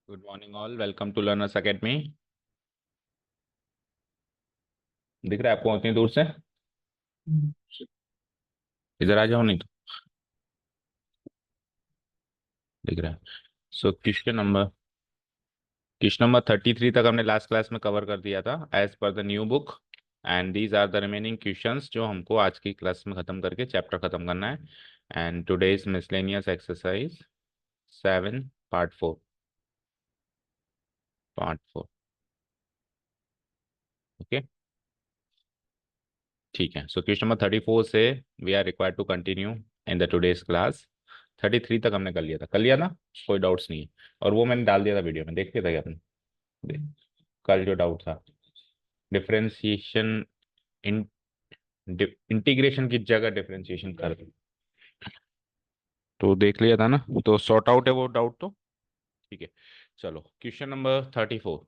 Good morning all, welcome to Learners Academy. दिख रहा है आपको उतनी दूर से? इधर आ जाओ, नहीं तो। दिख रहा है। सो क्वेश्चन नंबर 33 तक हमने लास्ट क्लास में कवर कर दिया था एज पर the new book. And these are the remaining questions जो हमको आज की क्लास में खत्म करके चैप्टर खत्म करना है। And today's miscellaneous exercise 7 part 4। Okay, ठीक है। सो क्वेश्चन नंबर 34 से we are required to continue in the today's class. 33 तक हमने कर लिया था, कोई डाउट्स नहीं है। और वो मैंने डाल दिया था वीडियो में, देख लिया था क्या आपने? कल जो डाउट था डिफरेंशिएशन, इन इंटीग्रेशन की जगह डिफरेंशिएशन कर दो, तो देख लिया था ना, तो सॉर्ट आउट है वो डाउट तो। ठीक है, चलो क्वेश्चन नंबर 34।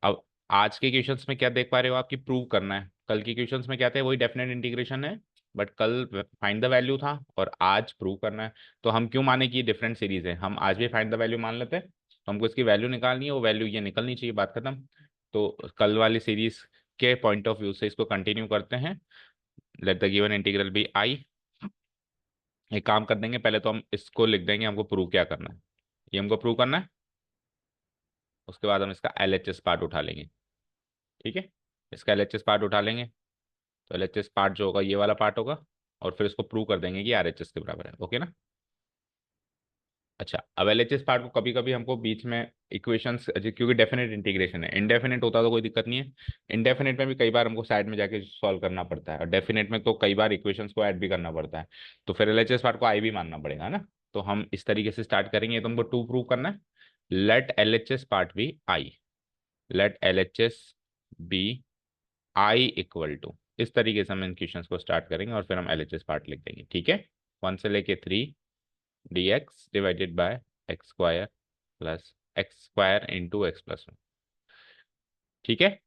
अब आज के क्वेश्चंस में क्या देख पा रहे हो, आपकी प्रूव करना है। कल के क्वेश्चंस में क्या थे, वही डेफिनेट इंटीग्रेशन है, बट कल फाइंड द वैल्यू था और आज प्रूव करना है। तो हम क्यों माने कि ये डिफरेंट सीरीज है, हम आज भी फाइंड द वैल्यू मान लेते हैं। तो हमको इसकी वैल्यू निकालनी है, वो वैल्यू ये निकलनी चाहिए, बात खत्म। तो कल वाली सीरीज के पॉइंट ऑफ व्यू से इसको कंटिन्यू करते हैं। Let the given integral be I. एक काम कर देंगे, पहले तो हम इसको लिख देंगे, हमको प्रूव क्या करना है। ये हमको प्रूव करना है, उसके बाद हम इसका एलएचएस पार्ट उठा लेंगे। ठीक है, इसका एलएचएस पार्ट उठा लेंगे। तो एलएचएस पार्ट जो होगा ये वाला पार्ट होगा, और फिर इसको प्रूव कर देंगे कि आरएचएस के बराबर है। ओके ना? अच्छा, अब एलएचएस पार्ट को कभी कभी हमको बीच में इक्वेशंस, क्योंकि डेफिनेट इंटीग्रेशन है, इनडेफिनेट होता तो कोई दिक्कत नहीं है। इनडेफिनेट में भी कई बार हमको साइड में जाके सॉल्व करना पड़ता है, और डेफिनेट में तो कई बार इक्वेशंस को ऐड भी करना पड़ता है। तो फिर एलएचएस पार्ट को आई भी मानना पड़ेगा ना। तो हम इस तरीके से स्टार्ट करेंगे, तो हमको टू प्रूव करना है। Let LHS part be I, let LHS be I equal to, इस तरीके से हम इन क्वेश्चंस को स्टार्ट करेंगे और फिर हम एलएचएस पार्ट लिख देंगे। ठीक है, 1 से लेके 3 dx divided by x square plus x square into x plus 1। ठीक है,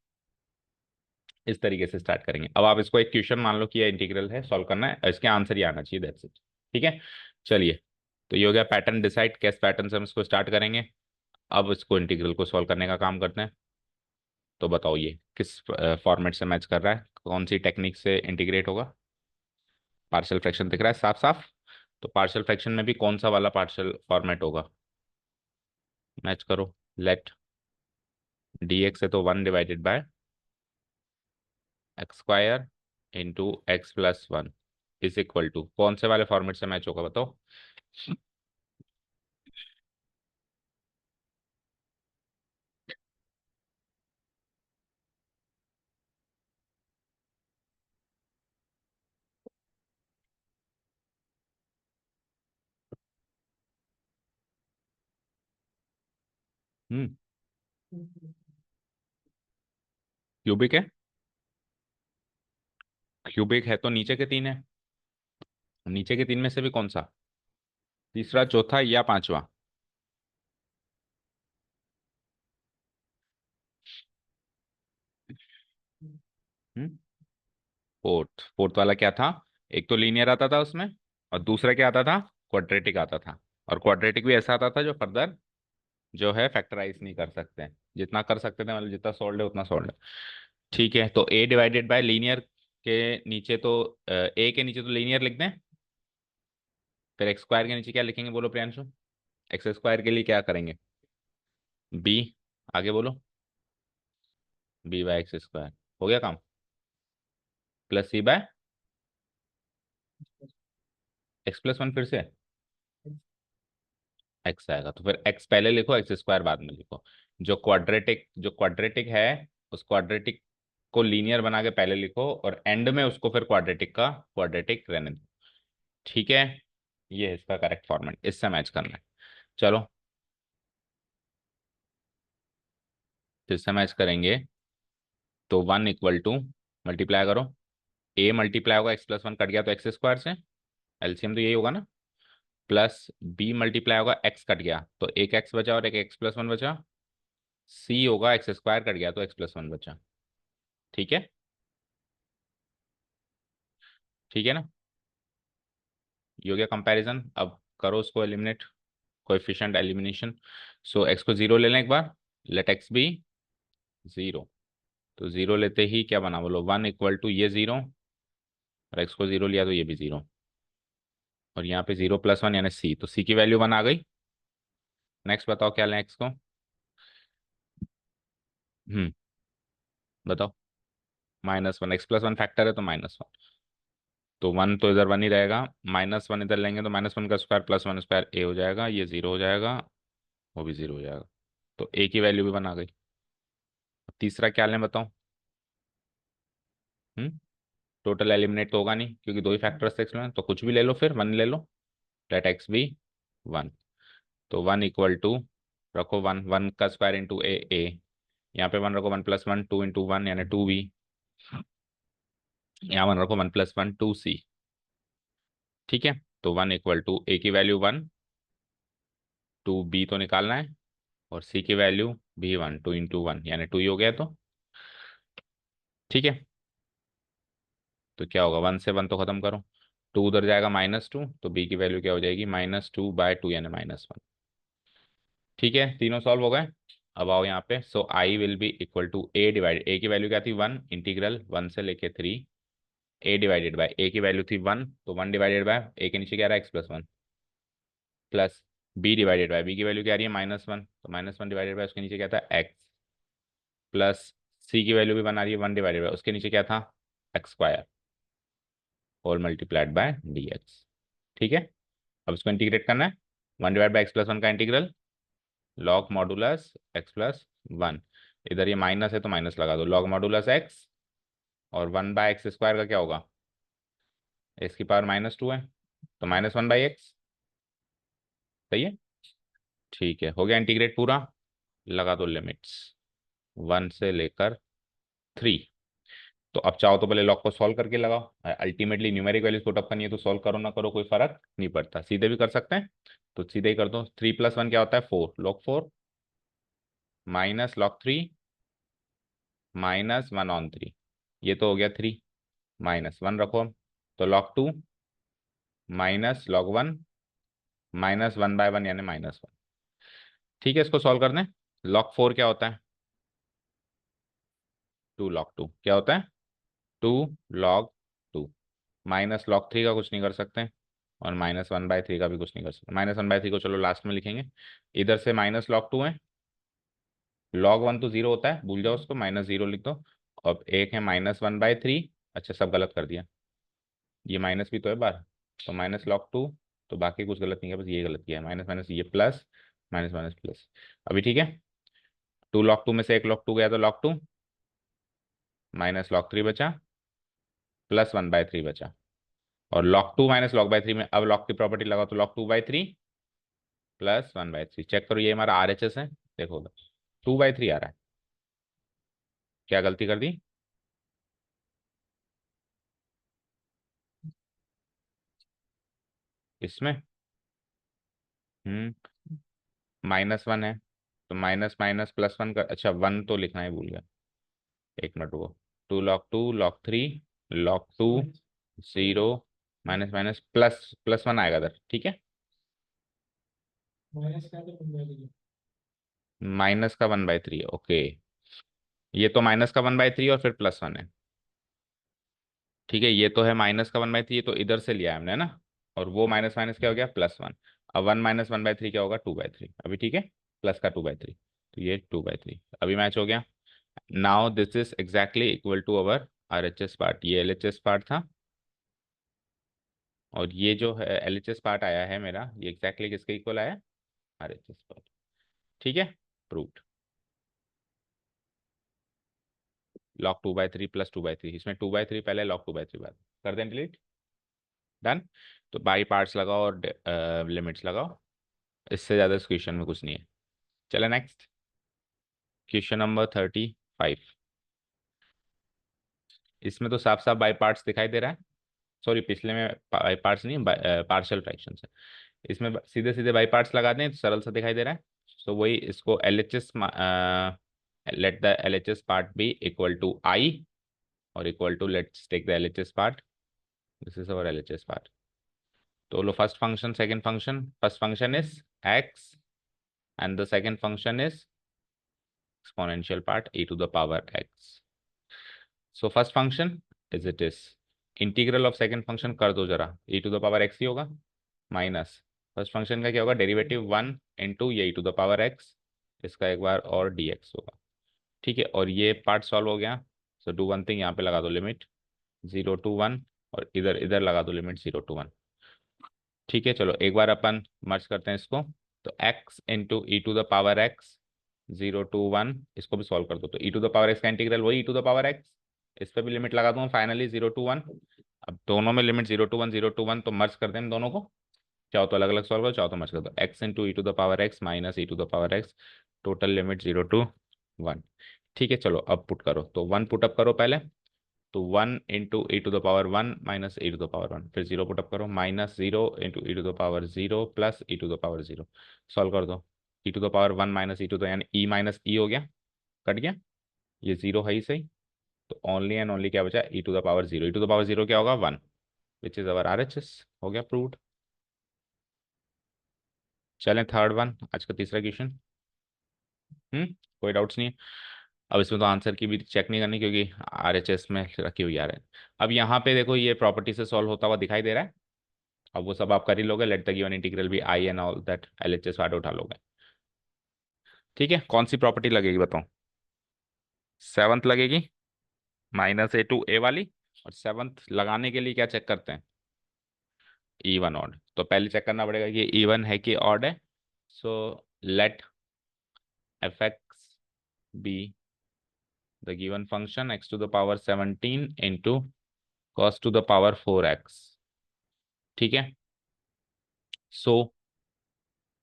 इस तरीके से स्टार्ट करेंगे। अब आप इसको एक क्वेश्चन मान लो कि ये इंटीग्रल है, सॉल्व करना है, इसके आंसर ही आना चाहिए, दैट्स इट। ठीक है, चलिए। तो ये हो गया पैटर्न डिसाइड, किस पैटर्न से हम इसको स्टार्ट करेंगे। अब इसको इंटीग्रल को सॉल्व करने का काम करते हैं। तो बताओ ये किस फॉर्मेट से मैच कर रहा है, कौन सी टेक्निक से इंटीग्रेट होगा। पार्शियल फ्रैक्शन दिख रहा है साफ साफ। तो पार्शियल फ्रैक्शन में भी कौन सा वाला पार्शियल फॉर्मेट होगा, मैच करो। लेट डी एक्स है तो 1/(x² into x plus 1 is equal to, कौन से वाले फॉर्मेट से मैच होगा बताओ। हम्म, क्यूबिक है। क्यूबिक है तो नीचे के तीन है, नीचे के तीन में से भी कौन सा, तीसरा चौथा या पांचवा? हम्म, फोर्थ वाला क्या था? एक तो लीनियर आता था उसमें, और दूसरा क्या आता था, क्वाड्रेटिक आता था। और क्वाड्रेटिक भी ऐसा आता था जो फर्दर जो है फैक्टराइज नहीं कर सकते हैं, जितना कर सकते थे मतलब जितना सोल्ड है उतना सोल्ड है। ठीक है, तो ए डिवाइडेड बाय लीनियर के नीचे तो ए के नीचे तो लीनियर लिख दें, फिर एक्स स्क्वायर के नीचे क्या लिखेंगे बोलो प्रियांशु? एक्स स्क्वायर के लिए क्या करेंगे, बी, आगे बोलो, b/x²। हो गया काम, प्लस c/x+1 फिर से एक्स आएगा, तो फिर एक्स पहले लिखो, एक्स स्क्वायर बाद में लिखो। जो क्वाड्रेटिक है, उस क्वाड्रेटिक को लीनियर बना के पहले लिखो, और एंड में उसको फिर क्वाड्रेटिक का क्वाड्रेटिक रहने दो। ठीक है, ये है इसका करेक्ट फॉर्मेट, इससे मैच करना है। चलो, फिर से मैच करेंगे। तो 1 = मल्टीप्लाई करो, ए मल्टीप्लाई होगा x+1 कट गया तो एक्स स्क्वायर से, एलसीएम तो यही होगा ना। प्लस बी मल्टीप्लाई होगा, एक्स कट गया तो एक एक्स बचा और एक x+1 बचा। सी होगा, एक्स स्क्वायर कट गया तो x+1 बचा। ठीक है, ठीक है ना? ये हो गया कंपैरिजन, अब करो उसको eliminate. Coefficient elimination. So x को 0 ले लें एक बार, लेट x बी 0। तो 0 लेते ही क्या बना, बोलो 1 इक्वल टू ये 0, और x को 0 लिया तो ये भी 0, और यहाँ पे 0 + 1 यानी c, तो c की वैल्यू 1 आ गई। नेक्स्ट बताओ क्या लें x को। बताओ, -1, x+1 फैक्टर है तो -1, तो 1 तो इधर 1 ही रहेगा, -1 इधर लेंगे तो -1 का स्क्वायर +1 स्क्वायर a हो जाएगा, ये 0 हो जाएगा, वो भी 0 हो जाएगा, तो a की वैल्यू भी 1 आ गई। अब तीसरा क्या लें बताओ। हम्म टोटल एलिमिनेट तो होगा नहीं क्योंकि दो ही फैक्टर्स थे x में, तो कुछ भी ले लो, फिर 1 ले लो, लेट x बी 1। तो 1 इक्वल टू, रखो 1, 1 का स्क्वायर इंटू ए, यहाँ पे 1 रखो, 1+1 2 इंटू 1 यानी 2b, यहाँ 1 रखो, 1+1 2c। ठीक है, तो 1 इक्वल टू a की वैल्यू 1, 2b तो निकालना है, और c की वैल्यू भी 1, 2 इंटू 1 यानी 2 ही हो गया। तो ठीक है, तो क्या होगा, 1 से 1 तो खत्म करो, 2 उधर जाएगा -2, तो b की वैल्यू क्या हो जाएगी, -2/2 यानी -1। ठीक है, तीनों सॉल्व हो गए। अब आओ यहाँ पे, so I will be equal to a divide, a की वैल्यू क्या थी 1, इंटीग्रल 1 से लेके 3, a डिवाइडेड बाय, a की वैल्यू थी 1, तो 1 डिवाइडेड बाय a के नीचे क्या रहा है x+1, plus b divided by, b की वैल्यू क्या आ रही है -1, तो -1 डिवाइडेड बाय उसके नीचे क्या था x, प्लस c की वैल्यू भी बना रही है 1 डिवाइडेड बाय उसके नीचे क्या था x² और मल्टीप्लाइड बाय dx। ठीक है, अब इसको इंटीग्रेट करना है, 1 डिवाइड बाय x+1 का इंटीग्रल लॉग मॉडुलस x+1, इधर ये माइनस है तो माइनस लगा दो, लॉग मॉडुलस x, और 1/x² का क्या होगा, x की पावर -2 है, तो -1/x। सही है, ठीक है, हो गया इंटीग्रेट पूरा, लगा दो लिमिट्स 1 से लेकर 3। तो अब चाहो तो पहले लॉग को सॉल्व करके लगाओ, ultimately numeric values put up करनी है तो सॉल्व करो ना करो कोई फर्क नहीं पड़ता, सीधे भी कर सकते हैं, तो सीधे ही कर दो। 3+1 क्या होता है 4, log 4 माइनस log 3 -1/3, ये तो हो गया 3, -1 रखो हम, तो log 2 -log 1 -1/1 यानी -1। ठीक है, इसको सॉल्व कर दें। log 4 क्या होता है 2 log 2, क्या होता है 2 log 2, -log 3 का कुछ नहीं कर सकते, और -1/3 का भी कुछ नहीं कर सकते, -1/3 को चलो लास्ट में लिखेंगे, इधर से -log 2 है, log 1 तो 0 होता है, भूल जाओ उसको, -0 लिख दो, अब एक है -1/3, अच्छा सब गलत कर दिया, ये माइनस भी तो है बार, तो -log 2, तो बाकी कुछ गलत नहीं है, बस ये गलत किया है, माइनस माइनस ये प्लस, माइनस माइनस प्लस। अभी ठीक है, 2 log 2 में से एक log 2 गया तो log 2, -log 3 बचा, +1/3 बचा, और log 2 -log/3 में अब log की प्रॉपर्टी लगाओ तो log 2/3 +1/3, चेक करो ये हमारा RHS है, देखो 2/3 आ रहा है, क्या गलती कर दी, इसमें -1 है, तो माइनस माइनस +1 का, अच्छा 1 तो लिखना ही भूल गया, एक मिनट रुको, 2 log 2 log 3 log 2 0 minus minus +1 आएगा इधर, ठीक है, -का 1/3, ओके, ये तो -का 1/3 और फिर +1 है, ठीक है, ये तो है -का 1/3, ये तो इधर से लिया है हमने ना, और वो माइनस माइनस क्या हो गया +1, अब 1 -1/3 क्या होगा 2/3, अभी ठीक है, प्लस का 2/3, तो ये 2/3 अभी मैच हो गया। Now this is exactly equal to our RHS part, ये LHS पार्ट था, और ये जो है LHS पार्ट आया है मेरा, ये एग्जैक्टली किसके इक्वल आया, RHS पार्ट। ठीक है, प्रूव्ड, log 2/3 +2/3, इसमें 2/3 पहले, log 2/3 बाद, कर दें डिलीट, डन। तो बाई पार्ट्स लगाओ और लिमिट्स लगाओ, इससे ज़्यादा इस क्वेश्चन में कुछ नहीं है। चलो नेक्स्ट, क्वेश्चन नंबर 35, इसमें तो साफ साफ बाई पार्ट्स दिखाई दे रहा है, सॉरी पिछले में बाई पार्ट्स नहीं, पार्शियल फ्रैक्शन है, इसमें सीधे सीधे बाई पार्ट्स लगा दें तो सरल सा दिखाई दे रहा है, तो वही इसको LHS, let the LHS part be equal to I, और equal to, let's take the LHS part, this is our LHS part, तो लो first function second function, first function is x, and the second function is exponential part e to the power x. So first function is it is integral of second function कर दो जरा, e to the power x ही होगा minus first function का क्या होगा, derivative 1 into ये e to the power x, इसका एक बार और dx होगा। ठीक है, और ये पार्ट सॉल्व हो गया। सो डू वन थिंग, यहाँ पे लगा दो लिमिट 0 to 1, और इधर इधर लगा दो लिमिट 0 to 1। ठीक है, चलो एक बार अपन मर्ज करते हैं इसको। तो x into e to the power x 0 to 1, इसको भी सॉल्व कर दो। तो e to the power x का इंटीग्रल वही e to the power x, इस पर भी लिमिट लगा दूंगा फाइनली 0 to 1। अब दोनों में लिमिट 0 to 1 तो मर्ज कर दें हम दोनों को, चाहो तो अलग अलग सॉल्व करो, चाहो तो मर्ज कर दो। X into e to the power x minus e to the power x, total limit 0 to 1। ठीक है, चलो अब पुट करो। तो 1 पुट अप करो पहले, तो 1 into e to the power 1 minus e to the power 1, फिर 0 पुटअप करो, minus 0 into e to the power 0 plus e to the power 0, solve कर दो। E to the power 1 minus e to the, यानी e minus ई हो गया, cut गया, ये 0 है ही सही। तो ओनली एंड ओनली क्या बचा, e to the power 0। E to the power 0 क्या होगा, 1, विच इज अवर RHS। हो गया प्रूव्ड। चलें थर्ड वन, आज का तीसरा क्वेश्चन। कोई डाउट्स नहीं है। अब इसमें तो आंसर की भी चेक नहीं करनी, क्योंकि RHS में रखी हुई आ रहा है। अब यहाँ पे देखो, ये प्रॉपर्टी से सॉल्व होता हुआ दिखाई दे रहा है। अब वो सब आप कर ही लोगे, लेट द गिवन इंटीग्रल भी आई एंड ऑल दैट, LHS वाले उठा लोगे। ठीक है, कौन सी प्रॉपर्टी लगेगी बताओ, सेवंथ लगेगी, -a to a वाली। और सेवंथ लगाने के लिए क्या चेक करते हैं, इवन ऑड। तो पहले चेक करना पड़ेगा कि इवन है कि ऑड है। So let f(x) be the given function x to the power 17 into cos to the power 4x। ठीक है, सो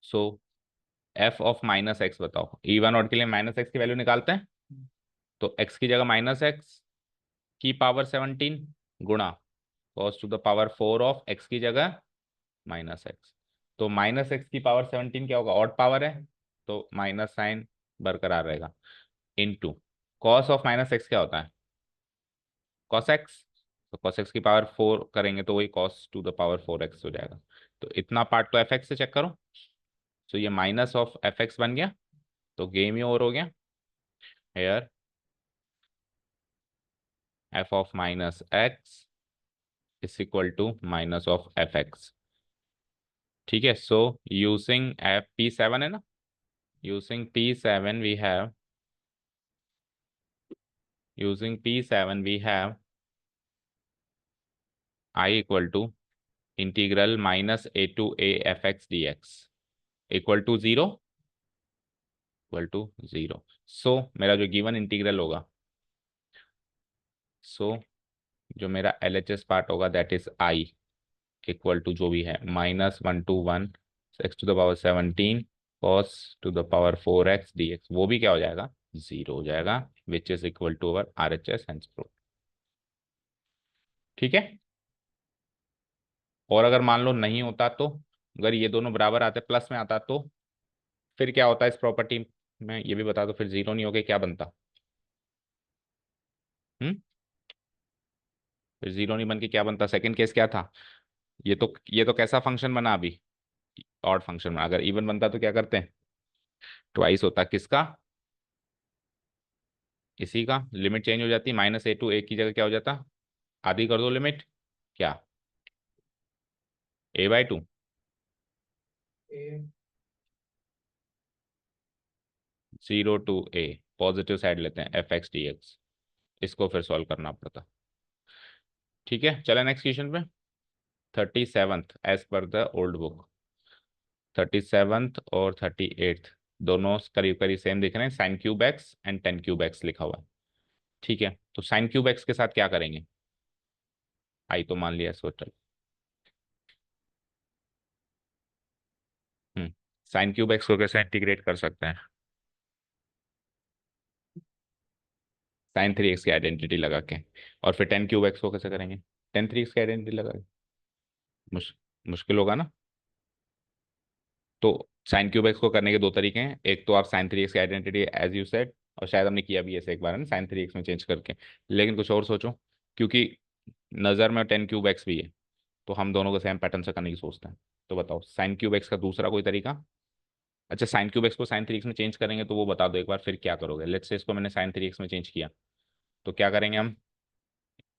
सो f ऑफ माइनस एक्स बताओ, इवन ऑड के लिए माइनस एक्स की वैल्यू निकालते हैं। तो x की जगह -x की पावर 17 गुणा cos to the power 4 of x की जगह -x। तो -x की पावर 17 क्या होगा, ऑड पावर है, तो माइनस साइन बरकरार रहेगा, इनटू cos ऑफ -x क्या होता है, cos x। तो cos x की पावर 4 करेंगे तो वही cos to the power 4x हो जाएगा। तो इतना पार्ट तो fx से चेक करो। तो ये माइनस ऑफ fx बन गया, तो गेम ही ओवर हो गया। Here f of -x is equal to minus of fx। ठीक है, सो यूजिंग P7 है ना, using P7 we have, using P7 we have I equal to integral -a to a fx dx equal to 0, equal to 0। So मेरा जो given integral होगा, so जो मेरा LHS part होगा that is I equal to जो भी है -1 to 1 x to the power 17 cos to the power 4x dx, वो भी क्या हो जाएगा, 0 हो जाएगा, which is equal to our RHS hence proved. ठीक है, और अगर मान लो नहीं होता, तो अगर ये दोनों बराबर आते, प्लस में आता, तो फिर क्या होता है इस प्रॉपर्टी में, ये भी बता दो, फिर 0 नहीं हो गया क्या बनता, हम्म, फिर 0 नहीं बन के क्या बनता, सेकंड केस क्या था, ये तो कैसा फंक्शन बना अभी, ऑड फंक्शन बना। अगर इवन बनता तो क्या करते हैं, ट्वाइस होता, किसका, इसी का, लिमिट चेंज हो जाती, -a to a की जगह क्या हो जाता, आधी कर दो लिमिट, क्या, a/2, 0 to a, positive side लेते हैं fx dx, इसको फिर सॉल्व करना पड़ता। ठीक है, चलो नेक्स्ट क्वेश्चन पे। 37th एज पर द ओल्ड बुक, 37th और 38th दोनों करीब करीब सेम दिख रहे हैं, sine cube x and ten cube x लिखा हुआ है। ठीक है, तो साइन क्यूब एक्स के साथ क्या करेंगे, आई तो मान लिया इसको, चल साइन क्यूब एक्स को कैसे इंटीग्रेट कर सकते हैं, sin 3x की आइडेंटिटी लगा के, और फिर टेन क्यूब एक्स को कैसे करेंगे, टेन 3x की आइडेंटिटी लगा के, मुश, मुश्किल होगा ना। तो साइन क्यूब एक्स को करने के दो तरीके हैं, एक तो आप sin 3x की आइडेंटिटी एज यू सेड, और शायद हमने किया भी ऐसे एक बार है ना, sin 3x में चेंज करके, लेकिन कुछ और सोचो, क्योंकि नज़र में टेन क्यूब एक्स भी है, तो हम दोनों को सेम पैटर्न से करने की सोचते हैं। तो बताओ साइन क्यूब एक्स का दूसरा कोई तरीका, अच्छा, साइन क्यूब एक्स को साइन थ्री एक्स में चेंज करेंगे तो वो बता दो एक बार, फिर क्या करोगे। लेट्स से इसको मैंने साइन थ्री एक्स में चेंज किया, तो क्या करेंगे हम,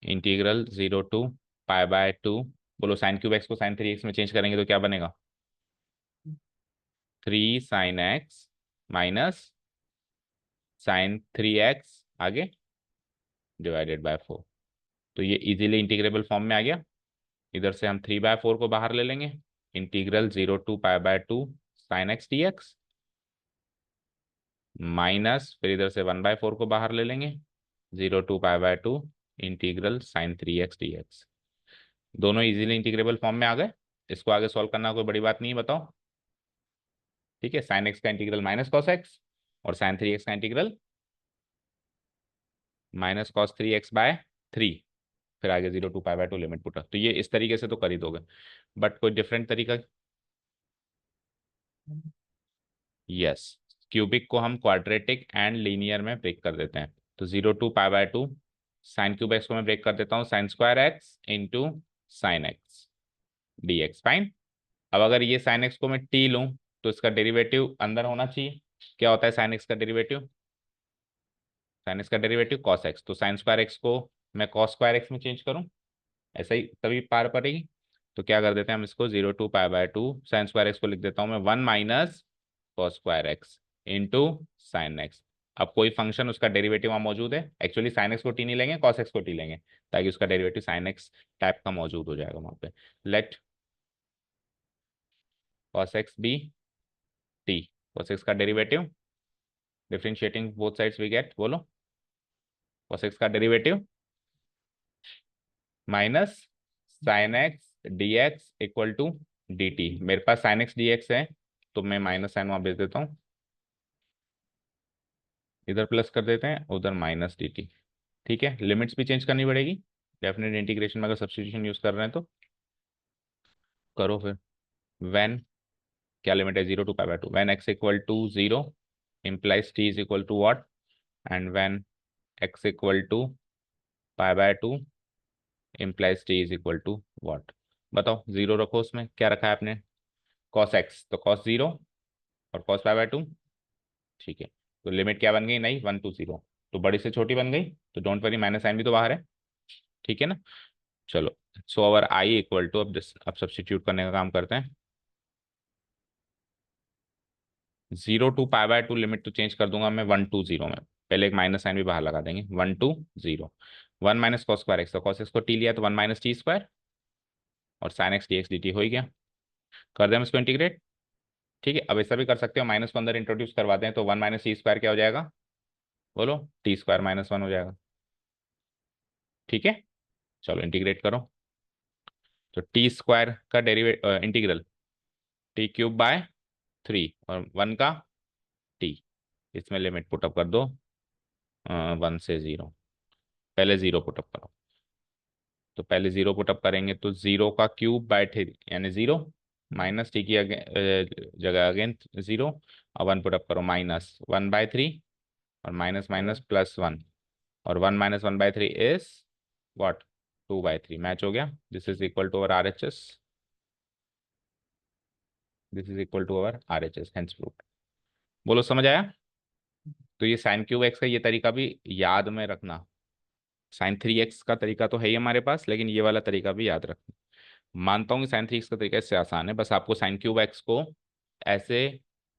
इंटीग्रल 0 to π/2, बोलो साइन क्यूब एक्स को साइन थ्री एक्स में चेंज करेंगे तो क्या बनेगा, 3 sin x minus sign three x आगे डिवाइडेड बाय 4। तो ये इजीली इंटीग्रेबल फॉर्म में आ गया। इधर से हम 3/4 को बाहर ले लेंगे, integral 0 to π/2 sine x D x, minus फिर इधर से 1/4 को बाहर ले लेंगे, 0 to π/2 integral sine three x D x. दोनों इजीली इंटीग्रेबल फॉर्म में आ गए। इसको आगे सॉल्व करना कोई बड़ी बात नहीं है, बताओ। ठीक है, साइन एक्स का इंटीग्रल माइनस कॉस एक्स, और साइन थ्री एक्स का integral minus cos three x by three, फिर आगे 0 to π/2 लिमिट पुट। तो ये इस तरीके से तो कर ही दोगे, बट कोई डिफरेंट तरीका। यस, क्यूबिक को हम क्वाड्रेटिक एंड लीनियर में ब्रेक कर देते हैं। तो 0 to π/2 साइन क्यूब एक्स को मैं ब्रेक कर देता हूँ sine square x into sine x D x, fine. अब अगर ये साइन एक्स को मैं टी लूँ तो इसका डेरिवेटिव अंदर होना चाहिए। क्या होता है साइन एक्स का डेरिवेटिव, साइन एक्स का डेरिवेटिव कॉस एक्स, तो साइन स्क्वायर एक्स को मैं कॉस स्क्वायर एक्स में चेंज करूँ, ऐसा ही तभी पार पड़ेगी। तो क्या कर देते हैं हम इसको, 0 to π/2 साइन स्क्वायर एक्स को लिख देता हूँ मैं 1 minus cos square x into sine x. अब कोई फंक्शन उसका डेरिवेटिव वहाँ मौजूद है, एक्चुअली साइन एक्स को टी नहीं लेंगे, कॉस एक्स को टी लेंगे, ताकि उसका डेरिवेटिव साइन एक्स टाइप का मौजूद हो जाएगा वहाँ पे। Let cos x be t, cos x का derivative differentiating both sides we get, बोलो कॉस एक्स का derivative minus sine x D x equal to d t. मेरे पास साइन एक्स डी एक्स है, तो मैं माइनस साइन वहां भेज देता हूँ, इधर प्लस कर देते हैं, उधर माइनस डी टी। ठीक है, लिमिट्स भी चेंज करनी पड़ेगी डेफिनेट इंटीग्रेशन में, अगर सब्स्टिट्यूशन यूज कर रहे हैं तो करो फिर। व्हेन, क्या लिमिट है, 0 to π/2, when x equal to 0 implies t is equal to what, and when x equal to π/2 implies t is equal to what। बताओ, जीरो रखो, उसमें क्या रखा है आपने, cos x, तो cos 0 और cos π/2। ठीक है, तो लिमिट क्या बन गई, नहीं 1 to 0, तो बड़ी से छोटी बन गई, तो डोंट वरी माइनस साइन भी तो बाहर है। ठीक है ना, चलो। सो अवर आई इक्वल टू, अब सब्सटीट्यूट करने का काम करते हैं। 0 to π/2 लिमिट तो चेंज कर दूंगा मैं 1 to 0 में, पहले एक माइनस साइन भी बाहर लगा देंगे, 1 to 0। 1 minus cos square x, तो कॉस एक्स को टी लिया तो 1 माइनस टी स्क्वायर, और sign x D x D T हो ही गया। कर दें हम इसको इंटीग्रेट। ठीक है, अब ऐसा भी कर सकते हो, माइनस को अंदर इंट्रोड्यूस करवा दें, तो 1 माइनस टी स्क्वायर क्या हो जाएगा, बोलो टी स्क्वायर माइनस 1 हो जाएगा। ठीक है, चलो इंटीग्रेट करो। तो टी स्क्वायर का derivative integral T cube by 3 और 1 का टी, इसमें लिमिट पुटअप कर दो 1 से 0। पहले 0 पुटअप करो, तो पहले 0 पुटअप करेंगे तो 0 का क्यूब बाय 3 यानी 0, माइनस टी की जगह अगेन 0, और 1 पुटअप करो माइनस 1/3, और माइनस माइनस प्लस 1, और 1 माइनस 1/3 इज व्हाट, 2/3। मैच हो गया, this is equal to our R H S, this is equal to our R H S, hence proved. बोलो समझ आया। तो ये साइन क्यूब एक्स का ये तरीका भी याद में रखना, साइन थ्री एक्स का तरीका तो है ही हमारे पास, लेकिन ये वाला तरीका भी याद रखना। मानता हूँ कि साइन थ्री एक्स का तरीका इससे आसान है, बस आपको साइन क्यूब एक्स को ऐसे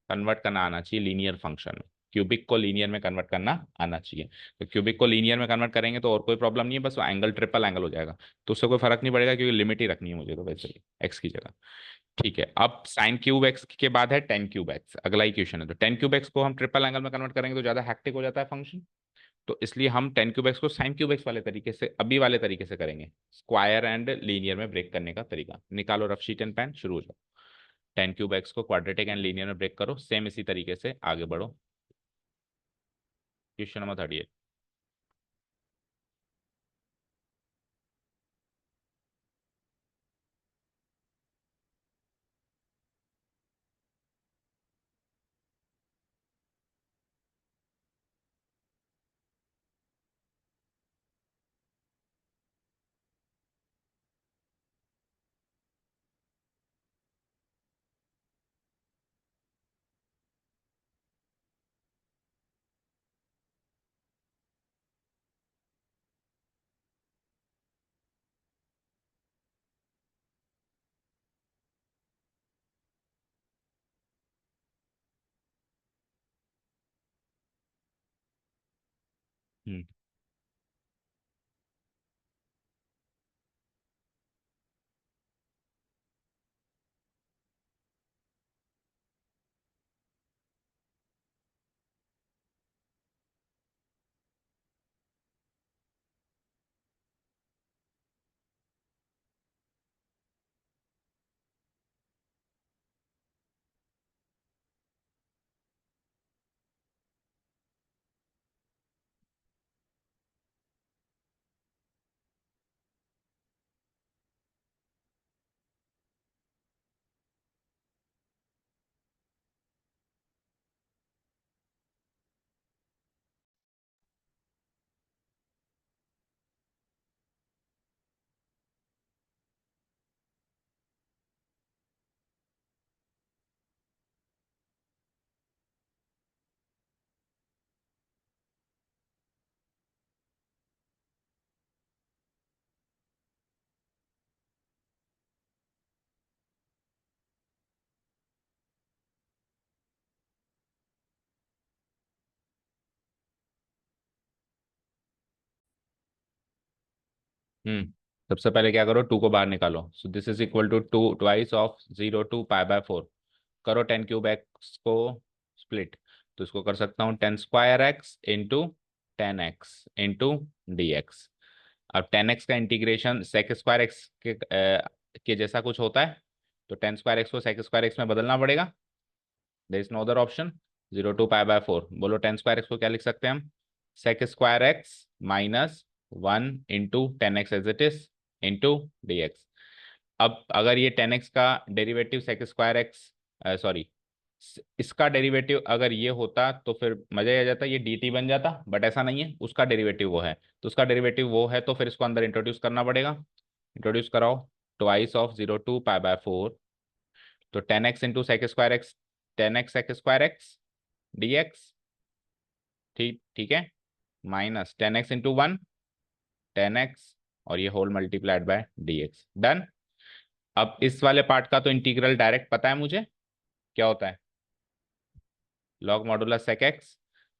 कन्वर्ट करना आना चाहिए लीनियर फंक्शन में, क्यूबिक को लीनियर में कन्वर्ट करना आना चाहिए। तो क्यूबिक को लीनियर में कन्वर्ट करेंगे तो और कोई प्रॉब्लम नहीं है, बस वो एंगल ट्रिपल एंगल हो जाएगा, तो उससे कोई फर्क नहीं पड़ेगा, क्योंकि लिमिट ही रखनी है मुझे तो वैसे एक्स की जगह। ठीक है, अब साइन क्यूब एक्स के बाद है टेन क्यूब एक्स, अगला ही क्वेश्चन है। तो टेन क्यूब एक्स को हम ट्रिपल एंगल में कन्वर्ट करेंगे तो ज्यादा हैक्टिक हो जाता है फंक्शन, तो इसलिए हम टेन क्यूब एक्स को साइन क्यूब एक्स वाले तरीके से, अभी वाले तरीके से करेंगे, स्क्वायर एंड लीनियर में ब्रेक करने का तरीका निकालो, रफ शीट एंड पेन, शुरू हो जाओ। टेन क्यूब एक्स को क्वाड्रेटिक एंड लीनियर में ब्रेक करो, सेम इसी तरीके से आगे बढ़ो। Question number 38। हम्म हम्म सबसे पहले क्या करो, टू को बाहर निकालो। So this is equal to two twice of 0 to pi by 4। करो 10 क्यूब एक्स को स्प्लिट, तो इसको कर सकता हूँ 10 square x into 10 x into d x. अब 10 एक्स का इंटीग्रेशन सेक स्क्वायर एक्स के जैसा कुछ होता है, तो 10 स्क्वायर एक्स को सेक स्क्वायर एक्स में बदलना पड़ेगा। There is no other option. 0 to pi by 4, बोलो 10 स्क्वायर एक्स को क्या लिख सकते हैं हम? Sec square x minus 1 into 10 x as it is into d x. अब अगर ये 10 एक्स का derivative sec square x, sorry, इसका डेरिवेटिव अगर ये होता तो फिर मजा ही आ जाता, ये dt बन जाता, बट ऐसा नहीं है, उसका डेरिवेटिव वो है। तो उसका डेरिवेटिव वो है तो फिर इसको अंदर इंट्रोड्यूस करना पड़ेगा। इंट्रोड्यूस कराओ। Twice of 0 to pi by 4, तो 10 x into sec square x, 10 x sec square x D x. ठीक ठीक है, माइनस 10 एक्स इंटू 1, 10 एक्स, और ये whole multiplied by d x. Done. अब इस वाले पार्ट का तो इंटीग्रल डायरेक्ट पता है मुझे, क्या होता है? Log modulus sec x.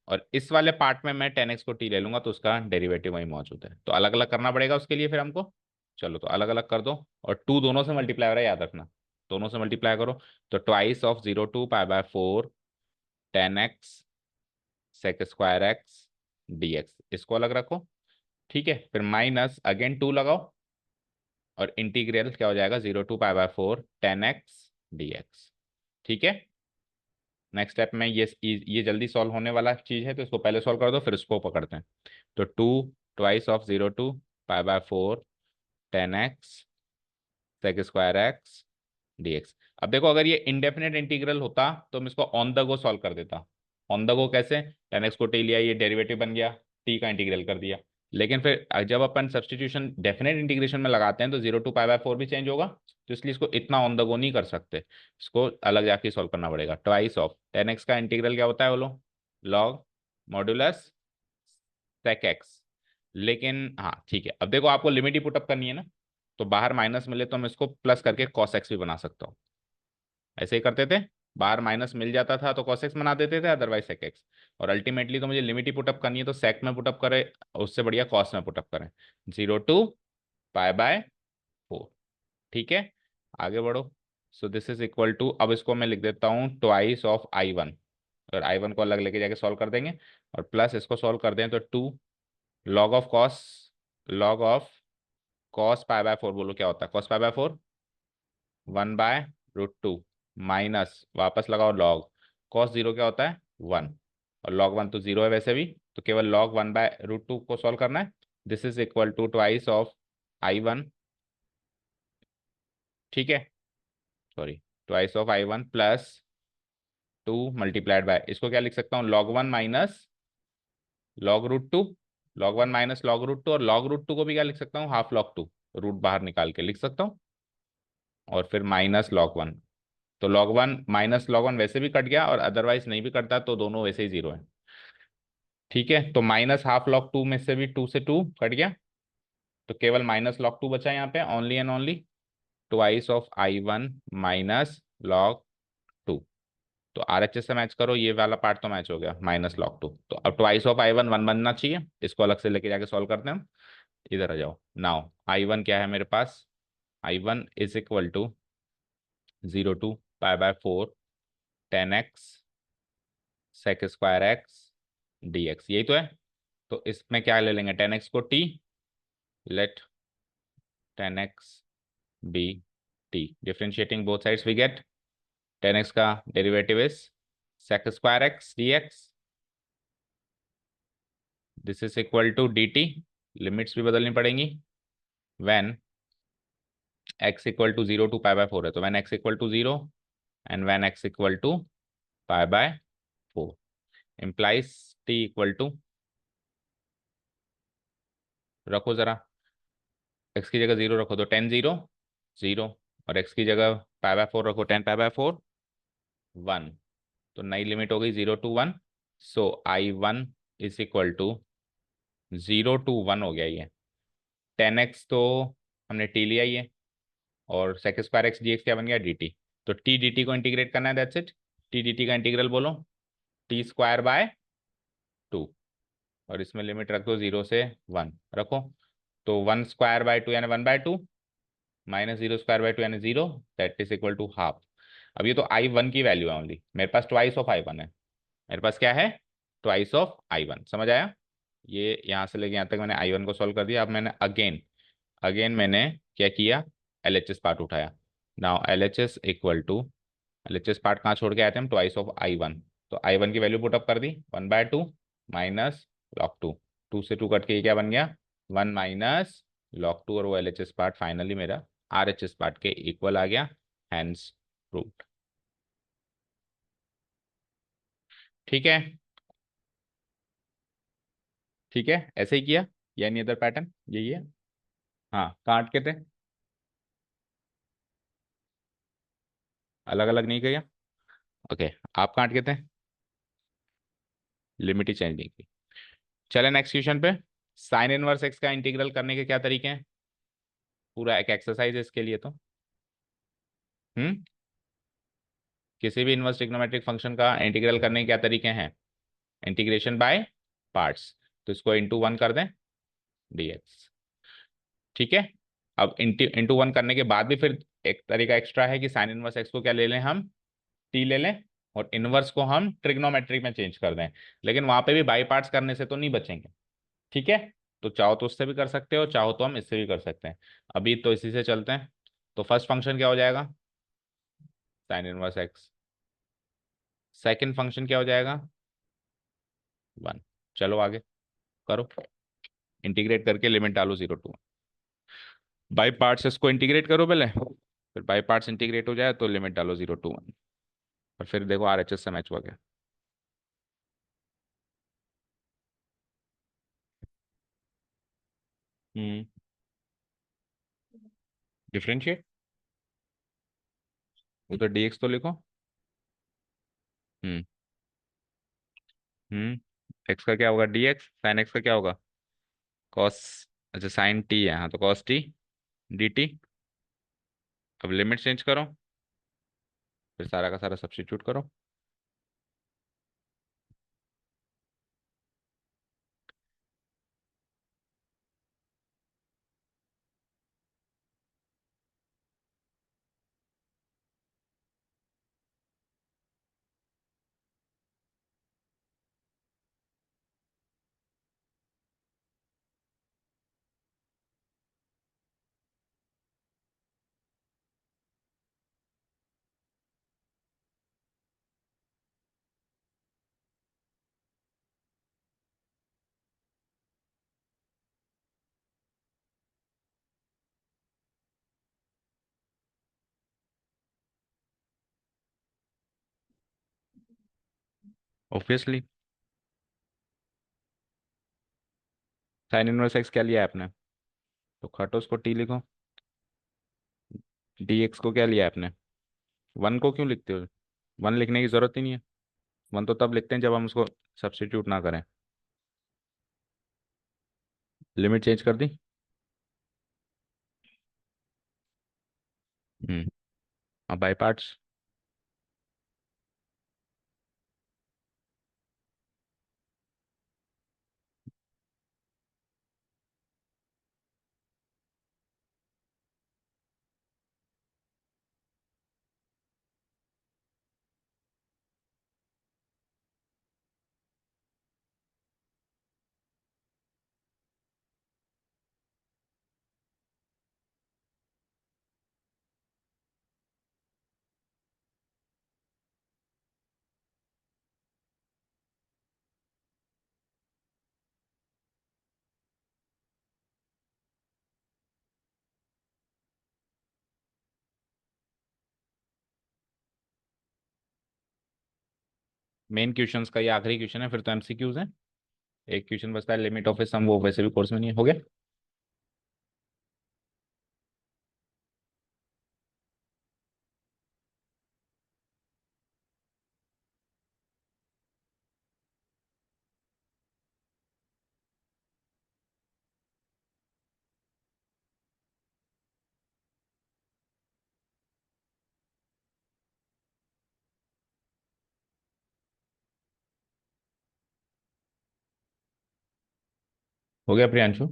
और इस वाले पार्ट में मैं 10 एक्स को टी ले लूंगा तो उसका डेरिवेटिव वही मौजूद है, तो अलग अलग करना पड़ेगा उसके लिए फिर हमको। चलो तो अलग अलग कर दो, और टू दोनों से मल्टीप्लाई हो रहा है, याद रखना। दोनों से मल्टीप्लाई करो, तो twice of 0 to pi by 4, 10 x sec square x D x, इसको अलग रखो। ठीक है, फिर माइनस अगेन 2 लगाओ, और इंटीग्रल क्या हो जाएगा? 0 to pi by 4, 10 x D x. ठीक है। नेक्स्ट स्टेप में ये जल्दी सॉल्व होने वाला चीज है, तो इसको पहले सॉल्व कर दो, फिर इसको पकड़ते हैं। तो two twice of 0 to pi by 4, 10 x sec square x D x. अब देखो, अगर ये इंडेफिनेट इंटीग्रल होता तो मैं इसको ऑन द गो सॉल्व कर देता। ऑन द गो कैसे? 10 एक्स को टी लिया, ये डेरिवेटिव बन गया, टी का इंटीग्रल कर दिया। लेकिन फिर जब अपन सब्सटीट्यूशन डेफिनेट इंटीग्रेशन में लगाते हैं तो 0 टू पाई बाय 4 भी चेंज होगा, तो इसलिए इसको इतना ऑन द गो नहीं कर सकते, इसको अलग जाके सॉल्व करना पड़ेगा। ट्वाइस ऑफ 10 एक्स का इंटीग्रल क्या होता है बोलो? Log modulus sec x. लेकिन हाँ ठीक है, अब देखो आपको लिमिट ही पुटअप करनी है ना, तो बाहर माइनस मिले तो मैं इसको प्लस करके कॉस एक्स भी बना सकता हूँ। ऐसे ही करते थे, बाहर माइनस मिल जाता था तो कॉस एक्स बना देते थे, अदरवाइज सेक एक्स। और अल्टीमेटली तो मुझे लिमिट ही पुटअप करनी है, तो सेक में पुटअप करे, उससे बढ़िया कॉस में पुटअप करें। 0 टू पाई बाय 4। ठीक है, आगे बढ़ो। So this is equal to, अब इसको मैं लिख देता हूँ ट्वाइस ऑफ I1, और I1 को अलग लेके जाके सॉल्व कर देंगे, और प्लस इसको सॉल्व कर दें तो 2 log of cos, log of cos pi by 4, बोलो क्या होता है कॉस पाई बाय 4? 1/√2, माइनस वापस लगाओ लॉग कॉस जीरो क्या होता है? 1, और लॉग 1 तो जीरो है वैसे भी, तो केवल लॉग 1/√2 को सॉल्व करना है। This is equal to twice of I1। ठीक है, sorry, twice of I1 plus 2 multiplied by, इसको क्या लिख सकता हूँ? log 1 minus log√2, log 1 minus log√2, और log√2 को भी क्या लिख सकता हूँ? हाफ log 2, रूट बाहर निकाल के लिख सकता हूँ, और फिर माइनस log 1। तो log 1 माइनस log 1 वैसे भी कट गया, और अदरवाइज नहीं भी कटता तो दोनों वैसे ही जीरो है। ठीक है, तो माइनस हाफ log 2 में से भी 2 से 2 कट गया, तो केवल माइनस log 2 बचा यहाँ पे, only and only twice of I1 minus log 2। तो RHS से मैच करो, ये वाला पार्ट तो मैच हो गया, -log 2। तो अब ट्वाइस ऑफ I1 1 बनना चाहिए, इसको अलग से लेके जाके सॉल्व करते हैं हम। इधर आ जाओ। नाउ I1 क्या है मेरे पास, I1 is equal to 0 to π/4 10x sec square x dx, यही तो है। तो इसमें क्या ले लेंगे, 10x को t, let 10x be t, differentiating both sides we get 10x का derivative is sec square x dx, this is equal to dt, limits भी बदलनी पड़ेंगी। When x equal to 0 to π/4 है, तो when x equal to 0 when व्हेन x equal to π/4 implies t equal to, रखो जरा, x की जगह 0 रखो तो 10 0 0, और x की जगह π/4 रखो 10 π/4 1, तो नई लिमिट हो गई 0 to 1। So I1 is equal to 0 to 1 हो गया ये। 10x तो हमने t लिया ही है, और sec स्क्वायर x dx क्या बन गया, dt। तो t dt को इंटीग्रेट करना है, दैट्स इट। t dt का इंटीग्रल बोलो, t²/2, और इसमें लिमिट रख दो 0 से 1 रखो। तो 1²/2 यानी 1/2, -0²/2 यानी 0, that is equal to half. अब ये तो I1 की वैल्यू है ओनली, मेरे पास ट्वाइस ऑफ I1 है। मेरे पास क्या है, ट्वाइस ऑफ I1, समझ आया। ये यहाँ से लेके यहाँ तक मैंने I1 को सॉल्व कर दिया। अब मैंने अगेन अगेन मैंने क्या किया, LHS पार्ट उठाया। Now LHS equal to, LHS part कहाँ छोड़ के आए थे हम, ट्वाइस ऑफ I1। तो I1 की वैल्यू पुटअप कर दी, 1/2 -log 2, 2 से 2 कट के ये क्या बन गया, 1 -log 2, और वो LHS पार्ट फाइनली मेरा RHS पार्ट के इक्वल आ गया, हैंस प्रूव्ड। ठीक है, ठीक है, ऐसे ही किया, या एनी अदर पैटर्न, यही है। हाँ, काट के थे, अलग अलग नहीं किया। ओके, आप काट के थे, लिमिट ही चेंज नहीं की। चले नेक्स्ट क्वेश्चन पे। साइन इनवर्स एक्स का इंटीग्रल करने के क्या तरीके हैं, पूरा एक एक्सरसाइज है इसके लिए तो। हम्म किसी भी इनवर्स ट्रिग्नोमेट्रिक फंक्शन का इंटीग्रल करने के क्या तरीके हैं, इंटीग्रेशन बाय पार्ट्स। तो इसको इंटू 1 कर दें, dx। ठीक है। अब इंटू 1 करने के बाद भी फिर एक तरीका एक्स्ट्रा है कि साइन इनवर्स एक्स को क्या ले लें हम, टी ले लें, और इनवर्स को हम ट्रिग्नोमेट्रिक में चेंज कर दें। लेकिन वहां पे भी बाई पार्ट्स करने से तो नहीं बचेंगे। ठीक है। तो चाहो तो उससे भी कर सकते हो, चाहो तो हम इससे भी कर सकते हैं। अभी तो इसी से चलते हैं। तो फर्स्ट फंक्शन क्या हो जाएगा, sign inverse x. Second function क्या हो जाएगा, 1। चलो आगे करो, इंटीग्रेट करके लिमिट डालो 0 to 1। बाई पार्ट्स इसको इंटीग्रेट करो पहले, फिर बाई पार्ट्स इंटीग्रेट हो जाए तो लिमिट डालो 0 to 1, और फिर देखो RHS से मैच हुआ क्या। हम्म डिफरेंशिएट, वो तो dx तो लिखो। हम्म एक्स का क्या होगा, dx, साइन एक्स का क्या होगा, कॉस, अच्छा साइन टी है, हाँ तो कॉस टी dt। अब लिमिट चेंज करो, फिर सारा का सारा सब्स्टिट्यूट करो। ऑब्वियसली, साइन इनवर्स एक्स क्या लिया है आपने, तो काटो उसको, टी लिखो। dx को क्या लिया है आपने, 1 को क्यों लिखते हो, 1 लिखने की जरूरत ही नहीं है। 1 तो तब लिखते हैं जब हम उसको सब्स्टिट्यूट ना करें। लिमिट चेंज कर दी। अब बाई पार्ट्स, मेन क्वेश्चंस का ये आखिरी क्वेश्चन है, फिर तो एमसीक्यूज है। एक क्वेश्चन बचता है लिमिट ऑफ ए सम, वो वैसे भी कोर्स में नहीं है। हो गया? हो गया प्रियांशु?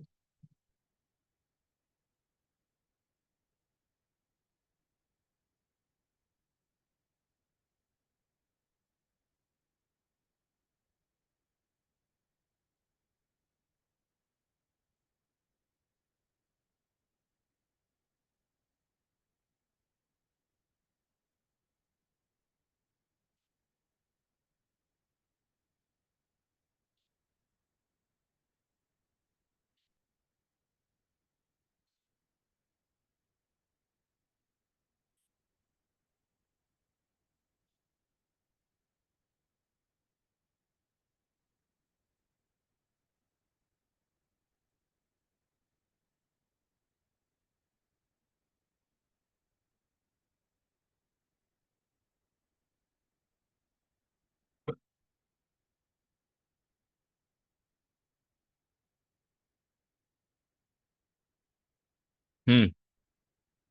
हम्म।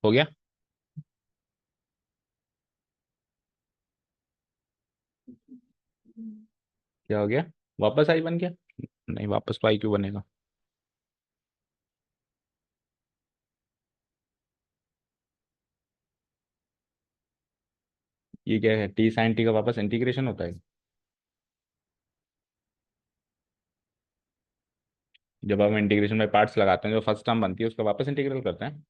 हो गया? क्या हो गया? वापस आई बन गया? नहीं, वापस तो आई क्यों बनेगा? ये क्या है? टी साइन टी का वापस इंटीग्रेशन होता है? जब हम इंटीग्रेशन में पार्ट्स लगाते हैं, जो फर्स्ट टर्म बनती है उसका वापस इंटीग्रल करते हैं,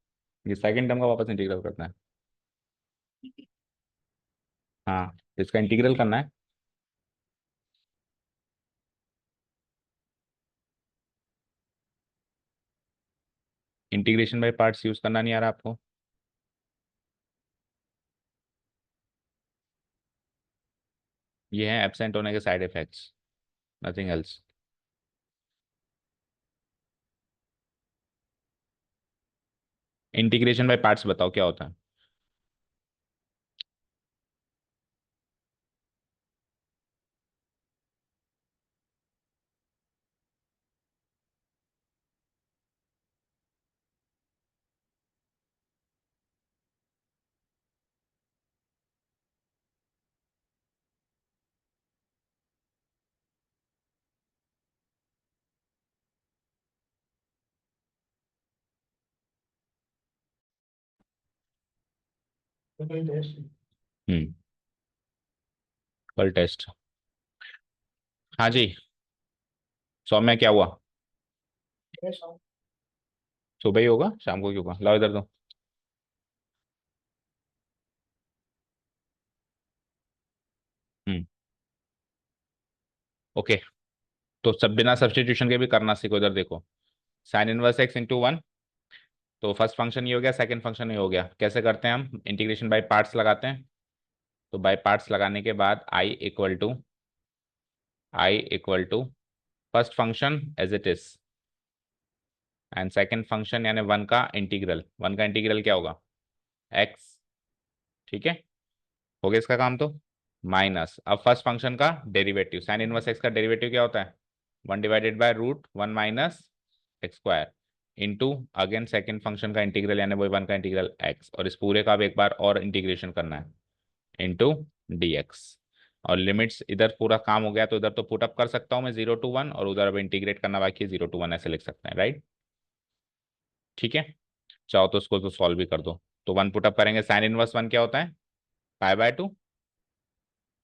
ये सेकंड टर्म का वापस इंटीग्रल करते हैं। हाँ, तो इसका इंटीग्रल करना है। इंटीग्रेशन बाय पार्ट्स यूज करना नहीं आ रहा आपको? ये है एब्सेंट होने के side effects, nothing else. Integration by parts बताओ क्या होता है? हम्म। कल टेस्ट। हाँ जी। सौम्य क्या हुआ? सुबह ही होगा, शाम को क्यों होगा? लाओ इधर दो। हम्म। ओके। तो सब बिना सब्सटीट्यूशन के भी करना सीखो। इधर देखो, sign inverse x into one. तो फर्स्ट फंक्शन ये हो गया, सेकंड फंक्शन ये हो गया। कैसे करते हैं हम? इंटीग्रेशन बाय पार्ट्स लगाते हैं। तो बाय पार्ट्स लगाने के बाद I equal to first function as it is, and second function यानी वन का इंटीग्रल। वन का इंटीग्रल क्या होगा? एक्स। ठीक है, हो गया इसका काम तो। माइनस अब फर्स्ट फंक्शन का डेरिवेटिव, साइन इनवर्स एक्स का डेरिवेटिव क्या होता है? One divided by root one minus x square, into again second function का इंटीग्रल यानी वही वन का इंटीग्रल एक्स, और इस पूरे का अब एक बार और इंटीग्रेशन करना है, इंटू डी एक्स। और लिमिट्स इधर पूरा काम हो गया, तो इधर तो पुटअप कर सकता हूँ मैं 0 to 1, और उधर अब इंटीग्रेट करना बाकी है 0 to 1, ऐसे लिख सकते हैं, राइट? ठीक है, चाहो तो उसको तो सॉल्व भी कर दो। तो वन पुटअप करेंगे, साइन इनवर्स वन क्या होता है? पाई बाय 2,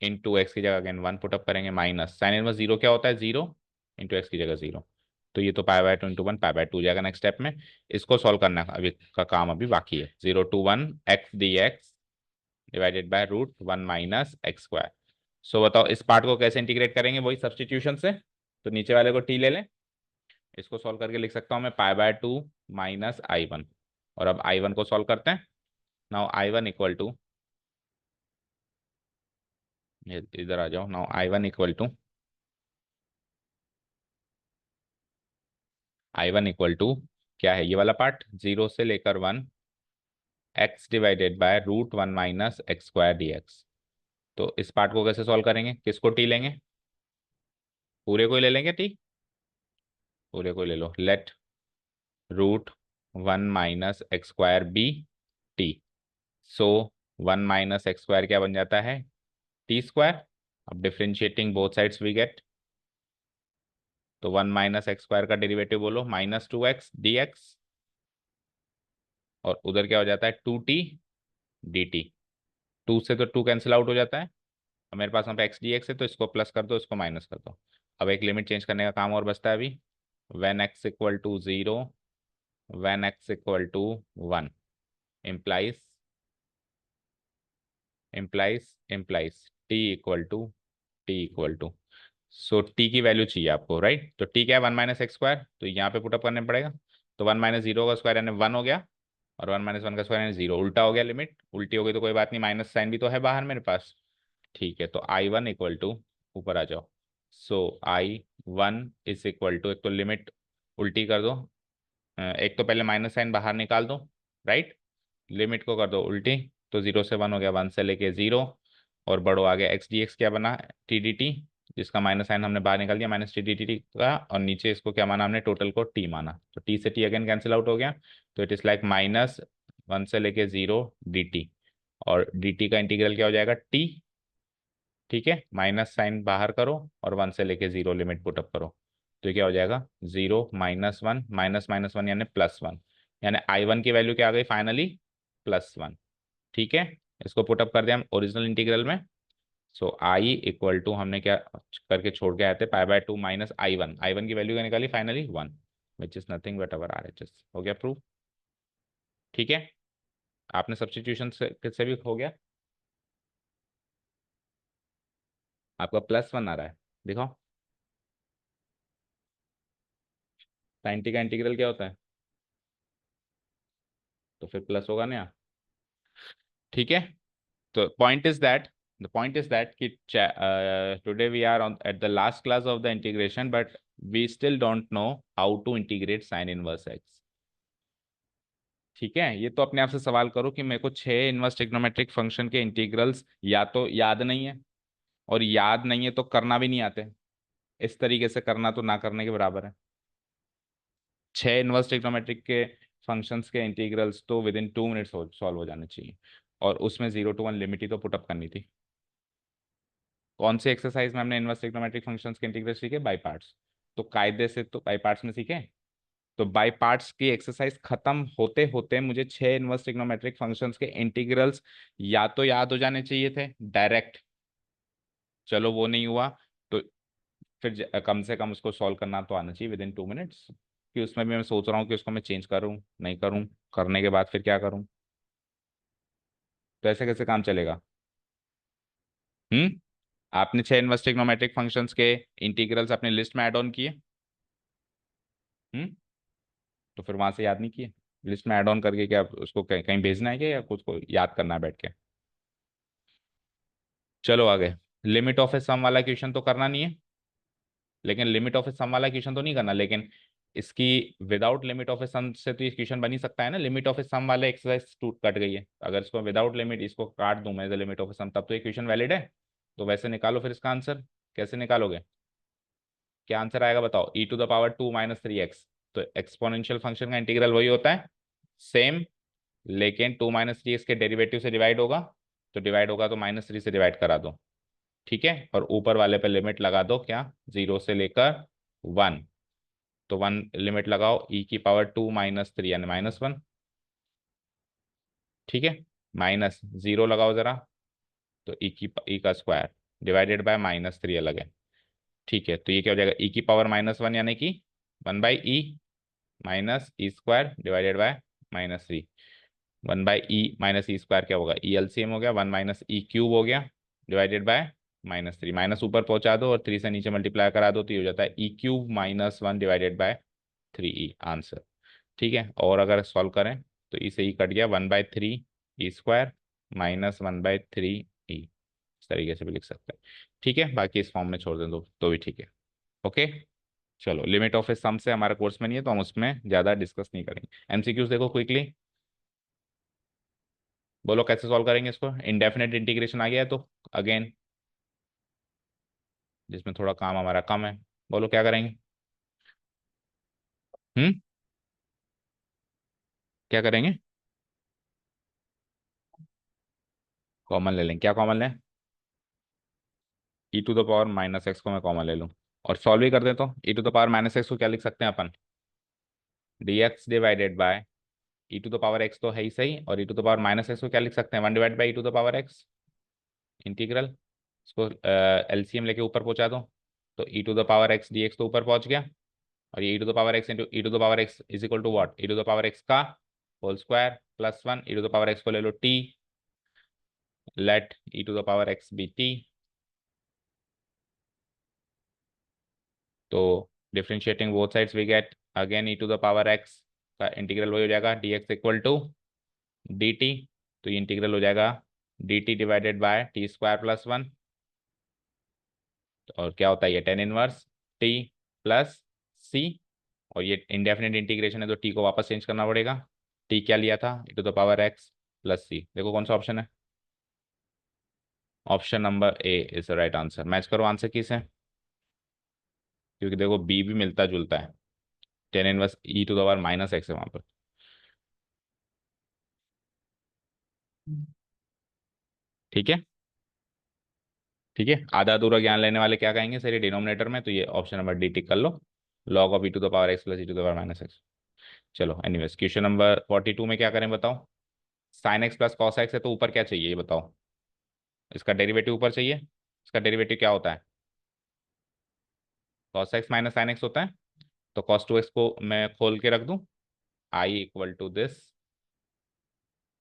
इंटू एक्स की जगह अगेन वन पुटअप करेंगे, माइनस साइन इनवर्स जीरो क्या होता है? जीरो, इंटू एक्स की जगह जीरो। तो ये तो पाई by 2 into one pi by 2 जाएगा नेक्स्ट स्टेप में। इसको सॉल्व करना है, अभी का काम अभी बाकी है। 0 to 1 x D x divided by root one minus x square. So बताओ इस पार्ट को कैसे इंटीग्रेट करेंगे? वही सब्सटीट्यूशन से। तो नीचे वाले को टी ले लें, इसको सॉल्व करके लिख सकता हूँ मैं pi by 2 minus I one. और अब आई वन को सॉल्व करते हैं। Now I one equal to इधर आ जाओ नाउ। I1 इक्वल टू क्या है, ये वाला पार्ट 0 से लेकर 1 x divided by √1 - x² dx। तो इस पार्ट को कैसे सॉल्व करेंगे, किसको टी लेंगे, पूरे को ही ले लेंगे टी, पूरे को ही ले लो। Let √1 - x² be t. So 1 - x² क्या बन जाता है, t²। अब differentiating both sides we get, तो 1 - x² का डेरिवेटिव बोलो -2x dx, और उधर क्या हो जाता है 2t dt। 2 से तो 2 कैंसिल आउट हो जाता है। अब मेरे पास वहाँ पे एक्स डी एक्स है, तो इसको प्लस कर दो, इसको माइनस कर दो। अब एक लिमिट चेंज करने का काम और बचता है अभी। When x equal to 0, when x equal to 1, implies implies implies t equal to so t की वैल्यू चाहिए आपको, राइट। तो t क्या है, 1 - x², तो यहाँ पे पुटअप करने पड़ेगा। तो 1 - 0 का स्क्वायर यानी 1 हो गया, और 1 - 1 का स्क्वायर यानी 0, उल्टा हो गया, लिमिट उल्टी हो गई तो कोई बात नहीं, माइनस साइन भी तो है बाहर मेरे पास। ठीक है, तो I1 इक्वल टू, ऊपर आ जाओ। सो I1 इज इक्वल टू, एक तो लिमिट उल्टी कर दो, एक तो पहले माइनस साइन बाहर निकाल दो, राइट। लिमिट को कर दो उल्टी, तो 0 से 1 हो गया, 1 से लेके 0, और बढ़ो आगे एक्स डी एक्स क्या बना, टी डी टी, जिसका माइनस साइन हमने बाहर निकाल दिया माइनस टी डी टी का, और नीचे इसको क्या माना हमने, टोटल को टी माना, तो टी से टी अगेन कैंसिल आउट हो गया। तो इट इज लाइक -1 से लेके 0 डी टी, और डी टी का इंटीग्रल क्या हो जाएगा, टी। ठीक है, माइनस साइन बाहर करो, और 1 से लेके 0 लिमिट पुटअप करो, तो ये क्या हो जाएगा, 0 - 1 माइनस माइनस 1 यानी +1, यानी I1 की वैल्यू क्या आ गई फाइनली, +1। ठीक है, इसको पुटअप कर दिया हम ओरिजिनल इंटीग्रल में। सो आई इक्वल टू, हमने क्या करके छोड़ के आए थे, π/2 माइनस I1 की वैल्यू क्या निकाली finally 1, which is nothing but our RHS। हो गया प्रूफ। ठीक है, आपने सब्सटीट्यूशन से किससे भी हो गया, आपका +1 आ रहा है, दिखाओ। sin t का इंटीग्रल क्या होता है, तो फिर प्लस होगा ना। ठीक है, तो पॉइंट इज दैट कि today we are on at the last class of the integration, but we still don't know how to integrate sine inverse x. ठीक है, ये तो अपने आप से सवाल करो कि मेरे को 6 इनवर्स ट्रिग्नोमेट्रिक फंक्शन के इंटीग्रल्स या तो याद नहीं है, और याद नहीं है तो करना भी नहीं आते। इस तरीके से करना तो ना करने के बराबर है। 6 इनवर्स ट्रिग्नोमेट्रिक के फंक्शंस के इंटीग्रल्स तो विद इन 2 मिनट्स सॉल्व हो जाने चाहिए, और उसमें 0 to 1 लिमिट ही तो पुटअप करनी थी। कौन सी एक्सरसाइज में हमने इनवर्स ट्रिग्नोमेट्रिक फंक्शंस के इंटीग्रल सीखे, बाय पार्ट्स। तो कायदे से तो बाय पार्ट्स में सीखे, तो बाय पार्ट्स की एक्सरसाइज खत्म होते होते मुझे 6 इनवर्स ट्रिग्नोमेट्रिक फंक्शंस के इंटीग्रल्स या तो याद हो जाने चाहिए थे डायरेक्ट, चलो वो नहीं हुआ, तो फिर कम से कम उसको सॉल्व करना तो आना चाहिए विद इन 2 मिनट्स। कि उसमें भी मैं सोच रहा हूँ कि उसको मैं चेंज करूँ नहीं करूँ, करने के बाद फिर क्या करूँ, तो ऐसे कैसे काम चलेगा। हम्म, आपने 6 इनवर्स ट्रिग्नोमेट्रिक फंक्शंस के इंटीग्रल्स अपने लिस्ट में ऐड ऑन किए। हम्म, तो फिर वहां से याद नहीं किए, लिस्ट में ऐड ऑन करके क्या उसको कहीं भेजना है क्या, या कुछ को याद करना है बैठ के। चलो आगे, लिमिट ऑफ ए सम वाला क्वेश्चन तो करना नहीं है, लेकिन लिमिट ऑफ ए सम वाला क्वेश्चन तो नहीं करना, लेकिन इसकी विदाउट लिमिट ऑफ ए सम से तो ये क्वेश्चन बन ही सकता है ना। लिमिट ऑफ ए सम वाले एक्सरसाइज टूट कट गई है, अगर इसको विदाउट लिमिट इसको काट दूं मैं लिमिट ऑफ ए सम, तब तो ये क्वेश्चन वैलिड है। तो वैसे निकालो फिर इसका आंसर, कैसे निकालोगे, क्या आंसर आएगा बताओ, e⁻2 - 3x। तो एक्सपोनेंशियल फंक्शन का इंटीग्रल वही होता है सेम, लेकिन 2 - 3x के डेरिवेटिव से डिवाइड होगा, तो डिवाइड होगा तो -3 से डिवाइड करा दो। ठीक है, और ऊपर वाले पे लिमिट लगा दो, क्या 0 से लेकर 1, तो 1 लिमिट लगाओ, e⁻2 - 3 यानी -1। ठीक है, माइनस 0 लगाओ जरा, तो ई का स्क्वायर डिवाइडेड बाय -3 अलग है। ठीक है, तो ये क्या हो जाएगा, e⁻−1 यानी कि 1/e -e² divided by -3। 1/e -e² क्या होगा, ई एलसीएम हो गया, 1 - e³ हो गया डिवाइडेड बाय -3, माइनस ऊपर पहुंचा दो और 3 से नीचे मल्टीप्लाई करा दो, तो ये हो जाता है e³ -1 divided by 3e answer. ठीक है, और अगर सॉल्व करें तो ई से ई कट गया, 1/3 e² -1/3 e इस तरीके से भी लिख सकते हैं, ठीक है। बाकी इस फॉर्म में छोड़ दें तो भी ठीक है। ओके, चलो लिमिट ऑफ ए सम से हमारे कोर्स में नहीं है तो हम उसमें ज़्यादा डिस्कस नहीं करेंगे। एमसीक्यूज देखो क्विकली, बोलो कैसे सॉल्व करेंगे इसको। इंडेफिनेट इंटीग्रेशन आ गया है तो अगेन, जिसमें थोड़ा काम हमारा कम है, बोलो क्या करेंगे। हम्म, क्या करेंगे। कॉमन ले लें, क्या कॉमन लें। E to the power minus x को मैं कॉमन ले लूँ और सॉल्व ही कर देता हूँ। E to the power minus x को क्या लिख सकते हैं अपन, d x divided by e to the power x तो है ही सही, और e to the power minus x को क्या लिख सकते हैं, one divide by e to the power x integral. इसको एलसीएम लेके ऊपर पहुंचा दो, तो e to the power x D x तो ऊपर पहुंच गया, और ये ई to the power x into e to the power x is equal to what, e to the power x का whole square plus one, e to the power x को ले लो t, let e to the power x be t. तो differentiating both sides we get again e to the power x का integral वही हो जाएगा d x equal to d t. तो ये इंटीग्रल हो जाएगा D T divided by T square plus one, और क्या होता है ये टेन इनवर्स टी प्लस सी, और ये इंडेफिनिट इंटीग्रेशन है तो टी को वापस चेंज करना पड़ेगा। टी क्या लिया था, e to the power x plus C. देखो कौन सा ऑप्शन है, option number A is the right answer. Match करो आंसर की से, क्योंकि देखो बी भी मिलता जुलता है, tan inverse e to the power minus x है वहां पर। ठीक है, ठीक है। आधा अधूरा ज्ञान लेने वाले क्या कहेंगे सर ये डिनोमिनेटर में, तो ये ऑप्शन नंबर डी टिक कर लो, log of e to the power x plus e to the power minus x. चलो एनीवेज क्वेश्चन नंबर 42 में क्या करें बताओ। Sine x plus cos x है तो ऊपर क्या चाहिए ये बताओ, इसका डेरिवेटिव ऊपर चाहिए। इसका डेरिवेटिव क्या होता है, cos x minus sine x होता है। तो कॉस टू एक्स को मैं खोल के रख दूं, I equal to this,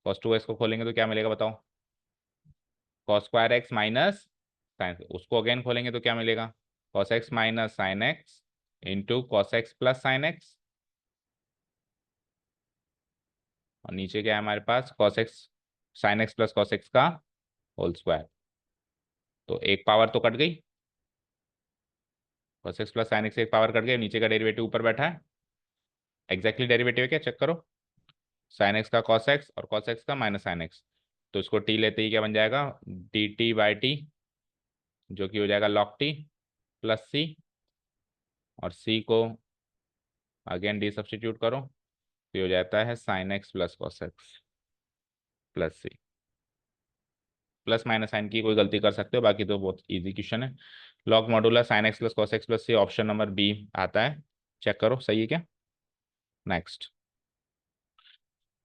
cos two x को खोलेंगे तो क्या मिलेगा बताओ, cos square x minus sine, उसको अगेन खोलेंगे तो क्या मिलेगा, cos x minus sine x into cos x plus sine x, और नीचे क्या है हमारे पास cos x sine x plus cos x का होल स्क्वायर। तो एक पावर तो कट गई, cos x plus sine x एक पावर कट गई, नीचे का डेरिवेटिव ऊपर बैठा है। एग्जैक्टली डेरिवेटिव है क्या चेक करो, साइन एक्स का कॉस एक्स और कॉस एक्स का माइनस साइन एक्स। तो इसको टी लेते ही क्या बन जाएगा, डी टी बाई टी, जो कि हो जाएगा लॉग टी प्लस सी, और सी को अगेन डी सब्सटीट्यूट करो तो ये हो जाता है sine x plus cos x plus C. Plus minus sine की कोई गलती कर सकते हो, बाकी तो बहुत इजी क्वेश्चन है। Log modular sine x plus cos x plus C, option number B आता है, चेक करो सही है क्या। नेक्स्ट,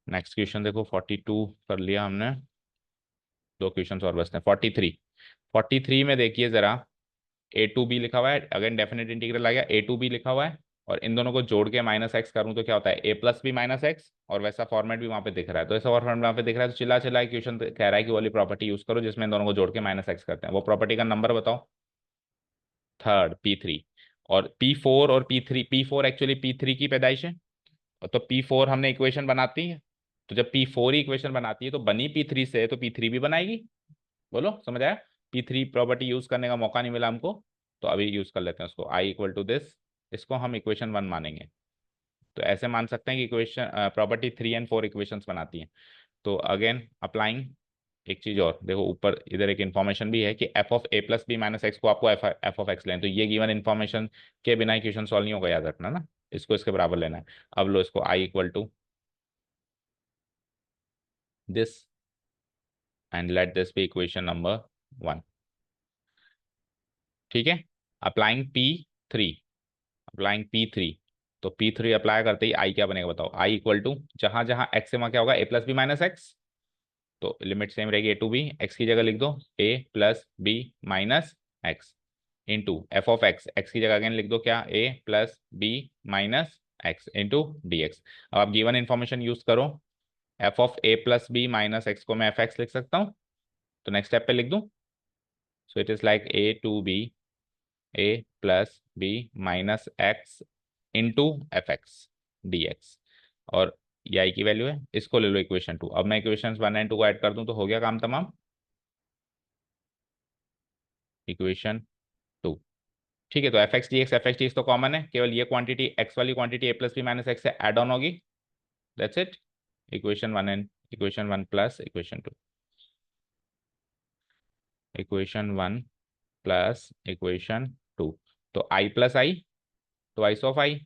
नेक्स्ट क्वेश्चन देखो 42 कर लिया हमने, दो क्वेश्चन और बचते हैं। 43, 43 में देखिए जरा, ए टू बी लिखा हुआ है, अगेन डेफिनेट इंटीग्रल आ गया, ए टू बी लिखा हुआ है, और इन दोनों को जोड़ के माइनस एक्स करूं तो क्या होता है ए प्लस बी माइनस एक्स, और वैसा फॉर्मेट भी वहां पे दिख रहा है। तो ऐसा फॉर्मेट वहां पे दिख रहा है तो चिल्ला चिल्ला क्वेश्चन कह रहा है कि वो वाली प्रॉपर्टी यूज करो जिसमें इन दोनों को जोड़ के माइनस एक्स करते हैं। वो प्रॉपर्टी का नंबर बताओ, थर्ड P3, और P4 और P3, P4 एक्चुअली P3 की पैदाइश है, तो P4 हमने इक्वेशन बनाती है, तो जब P4 ही इक्वेशन बनाती है तो बनी P3 से, तो P3 भी बनाएगी। बोलो समझ आया, P3 प्रॉपर्टी यूज करने का मौका नहीं मिला हमको, तो अभी यूज कर लेते हैं उसको, आई इक्वल टू दिस, इसको हम इक्वेशन वन मानेंगे। तो ऐसे मान सकते हैं कि इक्वेशन प्रॉपर्टी 3 और 4 इक्वेशंस बनाती हैं। तो अगेन अप्लाइंग, एक चीज और देखो ऊपर इधर एक इन्फॉर्मेशन भी है कि f of A plus B minus x को आपको एफ ऑफ एक्स लेना, तो ये गिवन इन्फॉर्मेशन के बिना इक्वेशन सॉल्व नहीं होगा, याद रखना ना, इसको इसके बराबर लेना है। अब लो इसको I equal to this and let this be equation number one, ठीक है। अप्लाइंग P3, अप्लाइंग P3, तो P3 अप्लाई करते ही आई क्या बनेगा बताओ, आई इक्वल टू जहां जहां एक्स है वहां क्या होगा A plus B minus x, तो लिमिट सेम रहेगी ए टू बी, एक्स की जगह लिख दो A plus B minus x into f of x, x की जगह अगेन लिख दो क्या A plus B minus x into d x. अब आप गिवन इन्फॉर्मेशन यूज करो, f of A plus B minus x को मैं एफ एक्स लिख सकता हूँ, तो नेक्स्ट स्टेप पे लिख दूँ, so it is like a to b a plus B minus x into f x D x, और ये आई की वैल्यू है, इसको ले लो इक्वेशन टू। अब मैं इक्वेशन वन एंड टू को ऐड कर दूं तो हो गया काम तमाम। इक्वेशन 2। ठीक है, तो एफ एक्स डी एक्स तो कॉमन है, केवल ये क्वांटिटी एक्स वाली quantity A plus B minus x से एड ऑन होगी। That's it. Equation 1 and equation 1 plus equation 2। Equation 1 plus equation 2। तो I plus I, twice of I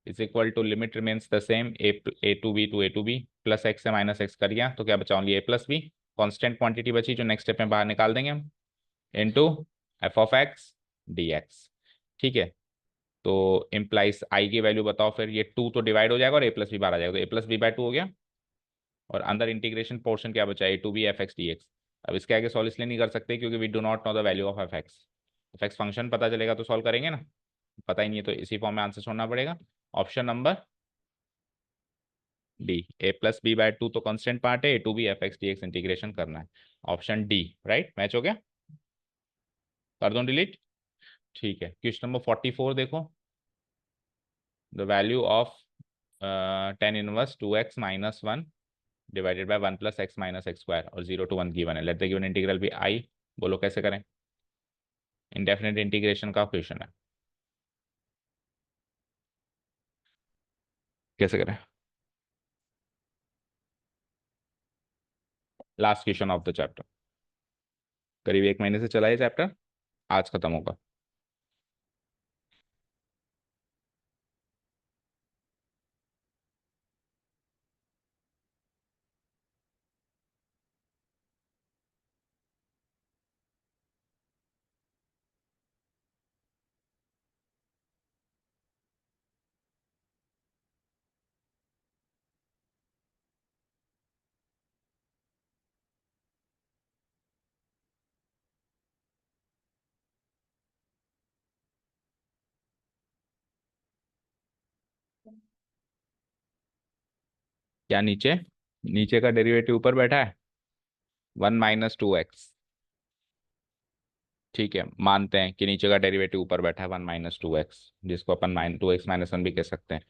is equal to limit remains the same, A to B plus x से minus x कर दिया तो क्या बचा, only ए plus b. Constant quantity बची जो next step में बाहर निकाल देंगे हम, into f of x D x. ठीक है, तो इम्प्लाइज आई की वैल्यू बताओ फिर, ये 2 तो डिवाइड हो जाएगा और ए प्लस बी बाहर आ जाएगा, तो ए प्लस बी बाय 2 हो गया। और अंदर इंटीग्रेशन पोर्शन क्या बचा, A to B F x D x. अब इसके आगे सॉल्व इसलिए नहीं कर सकते क्योंकि we do not know the value of f x function पता चलेगा तो सॉल्व करेंगे ना, पता ही नहीं है तो इसी फॉर्म में आंसर छोड़ना पड़ेगा। Option number D, A plus B by 2 तो कांस्टेंट पार्ट है, A to B F x D X integration करना है। ऑप्शन डी राइट, मैच हो गया। कर दूं डिलीट। ठीक है, क्वेश्चन नंबर 44 देखो। The value of tan inverse 2x minus 1 divided by 1 plus x minus x square और 0 to 1 गिवन है, लेट द गिवन इंटीग्रल भी आई। बोलो कैसे करें, इंडेफिनिट इंटीग्रेशन का क्वेश्चन है, कैसे करें। Last question of the chapter, करीब 1 महीने से चला है चैप्टर, आज खत्म होगा। क्या नीचे, नीचे का डेरिवेटिव ऊपर बैठा है, 1 - 2x। ठीक है, मानते हैं कि नीचे का डेरिवेटिव ऊपर बैठा है 1 - 2x, जिसको अपन 2x - 1 भी कह सकते हैं।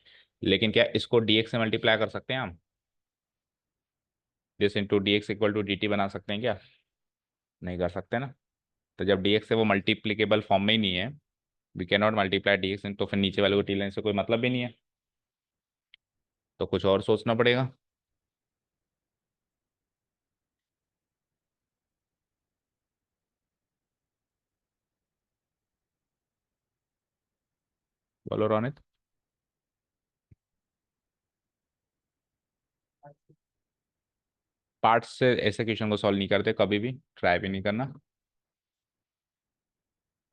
लेकिन क्या इसको dx से मल्टीप्लाई कर सकते हैं हम, this into d x equal to d t बना सकते हैं क्या, नहीं कर सकते ना। तो जब dx है वो मल्टीप्लीकेबल फॉर्म में ही नहीं है, we can not multiply dx, तो फिर नीचे वाले को टी लेने से कोई मतलब भी नहीं है, तो कुछ और सोचना पड़ेगा। बोलो रोनित। पार्ट्स से ऐसे क्वेश्चन को सॉल्व नहीं करते, कभी भी ट्राई भी नहीं करना।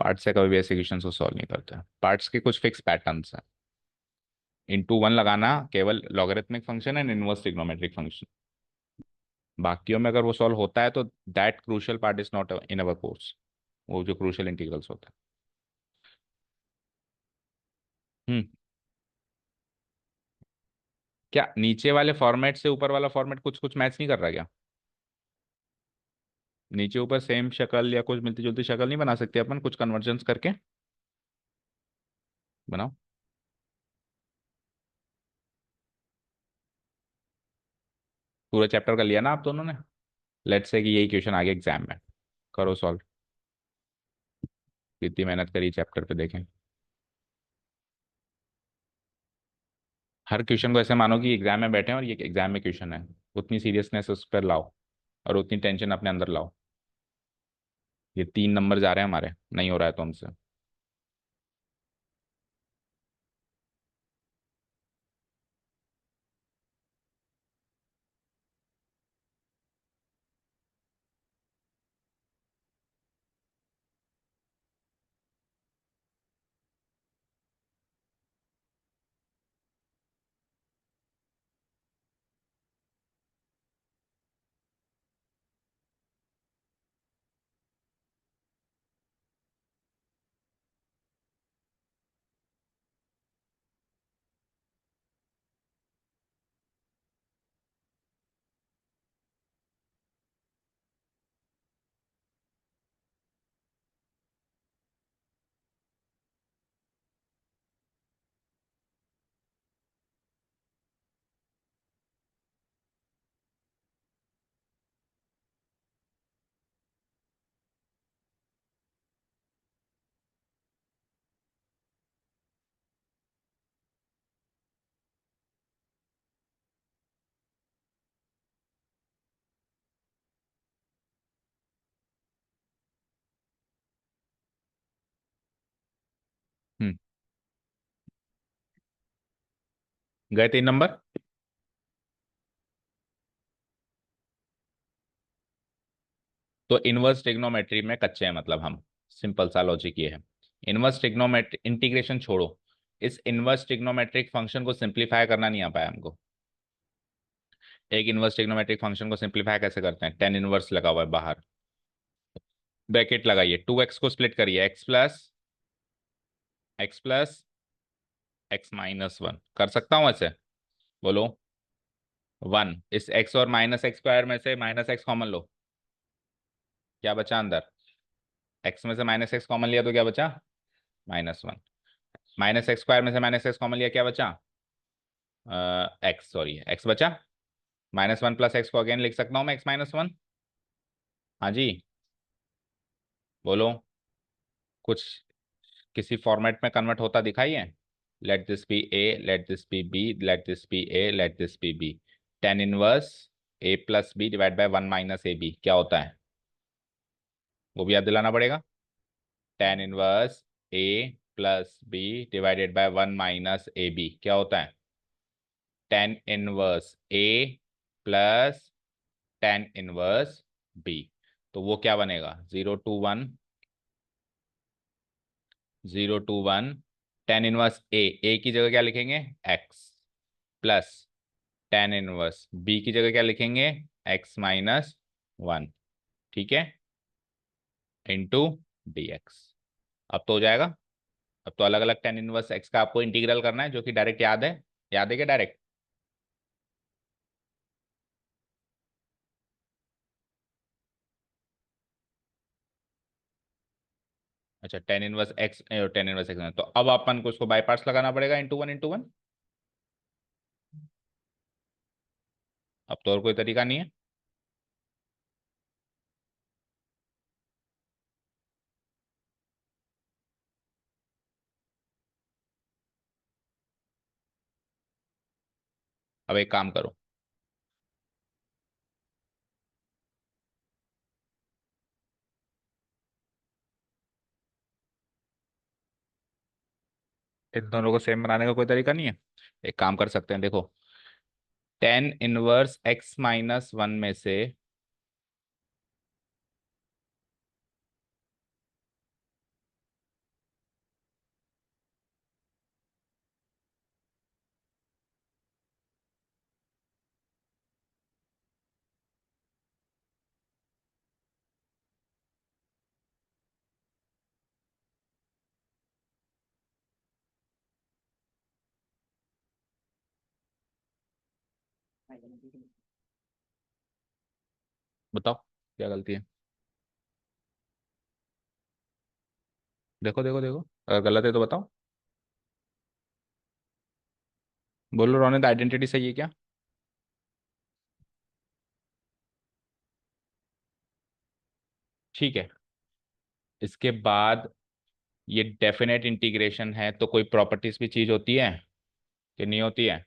पार्ट्स से कभी भी ऐसे क्वेश्चन को सॉल्व नहीं करते, पार्ट्स के कुछ फिक्स पैटर्न्स हैं। इंटू वन लगाना केवल logarithmic function and inverse trigonometric function, बाकियों में अगर वो सॉल्व होता है तो that crucial part is not in our course, वो जो क्रूशियल इंटीग्रल्स होता है। क्या नीचे वाले फॉर्मेट से ऊपर वाला फॉर्मेट कुछ कुछ मैच नहीं कर रहा क्या, नीचे ऊपर सेम शक्ल या कुछ मिलती जुलती शक्ल नहीं बना सकते अपन कुछ कन्वर्जन्स करके, बनाओ। पूरा चैप्टर कर लिया ना आप दोनों ने, लेट्स से कि यही क्वेश्चन आगे एग्जाम में, करो सॉल्व। कितनी मेहनत करी चैप्टर पे देखें। हर क्वेश्चन को ऐसे मानो कि एग्जाम में बैठे हैं और ये एग्जाम में क्वेश्चन है, उतनी सीरियसनेस उस पर लाओ और उतनी टेंशन अपने अंदर लाओ। ये 3 नंबर जा रहे हैं हमारे, नहीं हो रहा है तो हमसे। गए 3 नंबर। तो इनवर्स ट्रिग्नोमेट्री में कच्चे हैं, मतलब हम, सिंपल सा लॉजिक ये है। इनवर्स ट्रिग्नोमेट्री इंटीग्रेशन छोड़ो, इस इनवर्स ट्रिग्नोमेट्रिक फंक्शन को सिंप्लीफाई करना नहीं आ पाया हमको। एक इनवर्स ट्रिग्नोमेट्रिक फंक्शन को सिंप्लीफाई कैसे करते हैं? टेन इनवर्स लगा हुआ है बाहर, ब्रैकेट लगाइए, 2x को स्प्लिट करिए, x प्लस x-1 कर सकता हूं ऐसे? बोलो। 1, इस x और -x² में से -x कॉमन लो, क्या बचा अंदर? x में से -x कॉमन लिया तो क्या बचा? -1। -x² में से -x कॉमन लिया, क्या बचा? x, सॉरी, x बचा। -1 प्लस x को अगेन लिख सकता हूँ मैं, x-1। हाँ जी, बोलो। कुछ किसी फॉर्मेट में कन्वर्ट होता दिखाइए। Let this be a, let this be b, let this be a, let this be b. Tan inverse a plus b divide by 1 minus a b क्या होता है? वो भी याद दिलाना पड़ेगा। Tan inverse a plus b divided by 1 minus a b क्या होता है? Tan inverse a plus tan inverse b। तो वो क्या बनेगा? 0 to 1, 0 to 1। Tan inverse a की जगह क्या लिखेंगे? x plus tan inverse b की जगह क्या लिखेंगे? x-1। ठीक है, इंटू dx। अब तो हो जाएगा। अब तो अलग अलग टेन इनवर्स x का आपको इंटीग्रल करना है, जो कि डायरेक्ट याद है। याद है क्या डायरेक्ट? अच्छा, tan inverse x, tan inverse x, तो अब अपन को उसको बाई पार्ट्स लगाना पड़ेगा, इंटू 1। अब तो और कोई तरीका नहीं है। अब एक काम करो, इन दोनों को सेम बनाने का कोई तरीका नहीं है। एक काम कर सकते हैं, देखो, टेन इनवर्स x-1 में से बताओ क्या गलती है? देखो देखो देखो, अगर गलत है तो बताओ। बोलो रोनित, आइडेंटिटी सही है क्या? ठीक है। इसके बाद ये डेफिनेट इंटीग्रेशन है, तो कोई प्रॉपर्टीज भी चीज होती है कि नहीं होती है?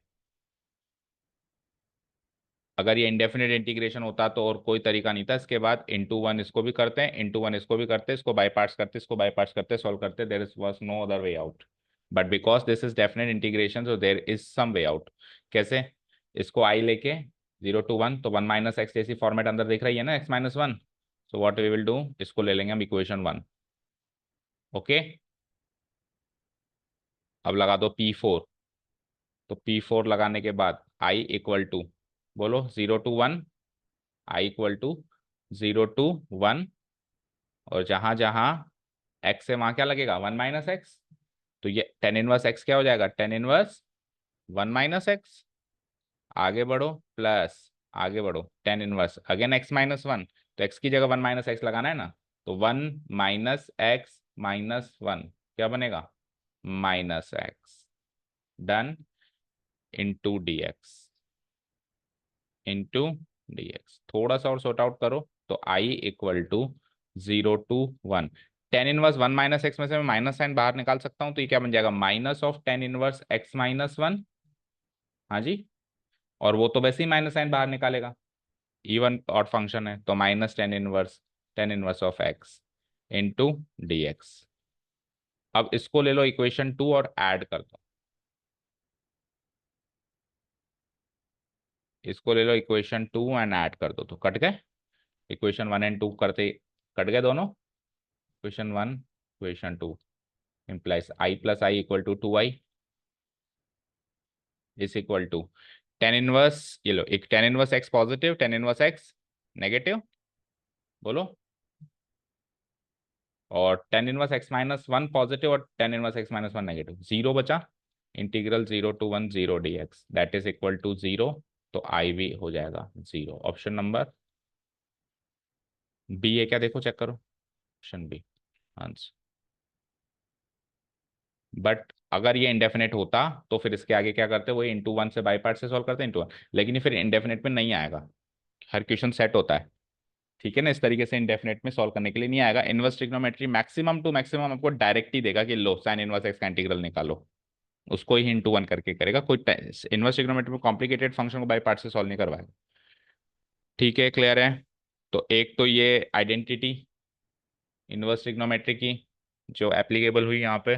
अगर ये इंडेफिनेट इंटीग्रेशन होता तो और कोई तरीका नहीं था। इसके बाद इंटू 1 इसको भी करते हैं, इंटू 1 इसको भी करते हैं, इसको बाई पार्ट्स करते, इसको बाई पार्ट्स करते, सॉल्व करते, there is was no other way out. But because this is definite integration, so there is some way out. कैसे? इसको आई लेके 0 to 1, तो 1 - x जैसी फॉर्मेट अंदर दिख रही है ना, x-1। So what we will do, इसको ले लेंगे हम इक्वेशन 1। ओके, अब लगा दो P4। तो P4 लगाने के बाद आई इक्वल टू, बोलो, 0 to 1, I equal to 0 to 1। और जहां जहां x है वहां क्या लगेगा? 1 - x। तो ये टेन इनवर्स x क्या हो जाएगा? Ten inverse 1 - x। आगे बढ़ो, प्लस, आगे बढ़ो, टेन इनवर्स अगेन x-1। तो x की जगह 1 - x लगाना है ना, तो 1 - x-1 क्या बनेगा? -x। Done. Into dx, into dx। थोड़ा सा और सॉर्ट आउट करो, तो I equal to 0 to 1। Tan inverse 1 - x में से मैं माइनस साइन बाहर निकाल सकता हूँ, तो ये क्या बन जाएगा? Minus of tan inverse x-1। हाँ जी, और वो तो वैसे ही माइनस साइन बाहर निकालेगा, इवन ऑड फंक्शन है, तो -tan 1 of x into dx। अब इसको ले लो इक्वेशन 2 और ऐड कर दो। इसको ले लो इक्वेशन 2 एंड ऐड कर दो तो कट गए। इक्वेशन 1 एंड 2 करते कट गए दोनों। Equation 1 equation 2 implies I plus I equal to 2I is equal to tan inverse, ये लो एक tan inverse X positive tan inverse X negative, बोलो, और tan inverse X minus one positive और tan inverse X minus one negative, zero बचा। Integral 0 to 1 0 dx that is equal to 0, तो आई भी हो जाएगा 0। ऑप्शन नंबर बी है क्या, देखो चेक करो, ऑप्शन बी आंसर। बट अगर ये इंडेफिनेट होता तो फिर इसके आगे क्या करते, वो इंटू वन से बाई पार्ट से सॉल्व करते इंटू वन, लेकिन ये फिर इंडेफिनेट में नहीं आएगा, हर क्वेश्चन सेट होता है, ठीक है ना। इस तरीके से इंडेफिनेट में सॉल्व करने के लिए नहीं आएगा। Inverse trigonometry maximum to maximum आपको डायरेक्ट ही देगा कि लो साइन इनवर्स एक्स का इंटीग्रल निकालो, उसको ही इंटू वन करके करेगा। कोई इनवर्स ट्रिग्नोमेट्री में कॉम्प्लिकेटेड फंक्शन को बाई पार्ट से सॉल्व नहीं करवाएगा, ठीक है, क्लियर है। तो एक तो ये आइडेंटिटी इनवर्स ट्रिग्नोमेट्री की जो एप्लीकेबल हुई यहाँ पे,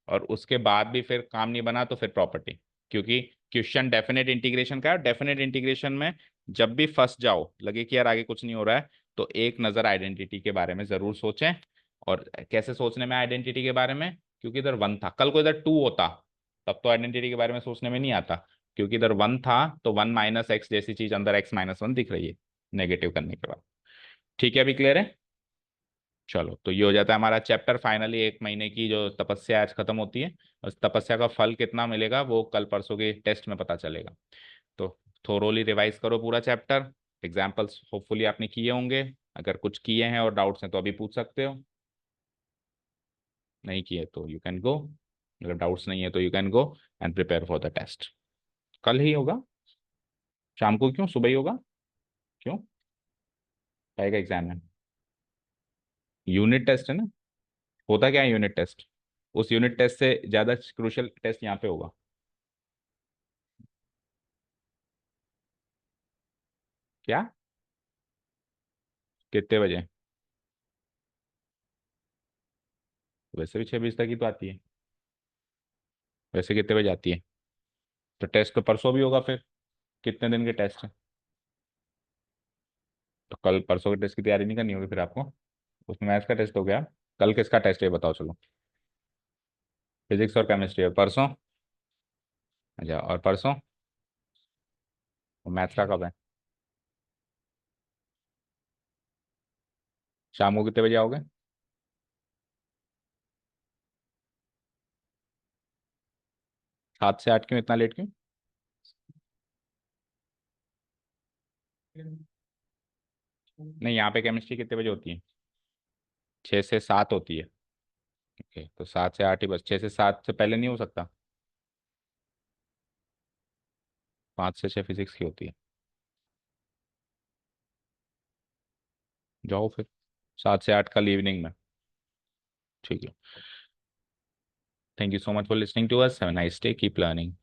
और उसके बाद भी फिर काम नहीं बना तो फिर प्रॉपर्टी, क्योंकि क्वेश्चन डेफिनेट इंटीग्रेशन का है। डेफिनेट इंटीग्रेशन में जब भी फंस जाओ, लगे कि यार आगे कुछ नहीं हो रहा है, तो एक नज़र आइडेंटिटी के बारे में ज़रूर सोचें। और कैसे सोचने में आइडेंटिटी के बारे में, क्योंकि इधर वन था, कल को इधर टू होता तब तो आइडेंटिटी के बारे में सोचने में नहीं आता, क्योंकि इधर वन था तो वन माइनस एक्स जैसी चीज अंदर एक्स माइनस वन दिख रही है नेगेटिव करने के बाद, ठीक है, अभी क्लियर है। चलो तो ये हो जाता है हमारा चैप्टर। फाइनली एक महीने की जो तपस्या आज खत्म होती है, उस तपस्या का फल कितना मिलेगा वो कल परसों के टेस्ट में पता चलेगा। तो थोरोली रिवाइज करो पूरा चैप्टर। एग्जाम्पल्स होपफुली आपने किए होंगे, अगर कुछ किए हैं और डाउट्स हैं तो अभी पूछ सकते हो, नहीं किए तो यू कैन गो, अगर डाउट्स नहीं है तो you can go and prepare for the test. कल ही होगा, शाम को क्यों, सुबह ही होगा, क्यों, आएगा एग्जाम है, यूनिट टेस्ट है ना। होता क्या है यूनिट टेस्ट, उस यूनिट टेस्ट से ज़्यादा क्रूशियल टेस्ट यहाँ पे होगा। क्या, कितने बजे, वैसे भी 6 बजे तक ही तो आती है, वैसे कितने बजे आती है, तो टेस्ट तो परसों भी होगा फिर, कितने दिन के टेस्ट है, तो कल परसों के टेस्ट की तैयारी नहीं करनी होगी फिर आपको। उसमें मैथ्स का टेस्ट हो गया, कल किसका टेस्ट है बताओ चलो। फिजिक्स और केमिस्ट्री है परसों, अच्छा, और परसों मैथ्स का कब है, शाम को कितने बजे आओगे। 7 से 8 क्यों, इतना लेट क्यों। नहीं, यहाँ पे केमिस्ट्री कितने बजे होती है, 6 से 7 होती है। ओके, तो 7 से 8 ही बस, 6 से 7 से पहले नहीं हो सकता, 5 से 6 फिजिक्स की होती है। जाओ फिर 7 से 8 कल इवनिंग में, ठीक है। Thank you so much for listening to us, have a nice day, keep learning.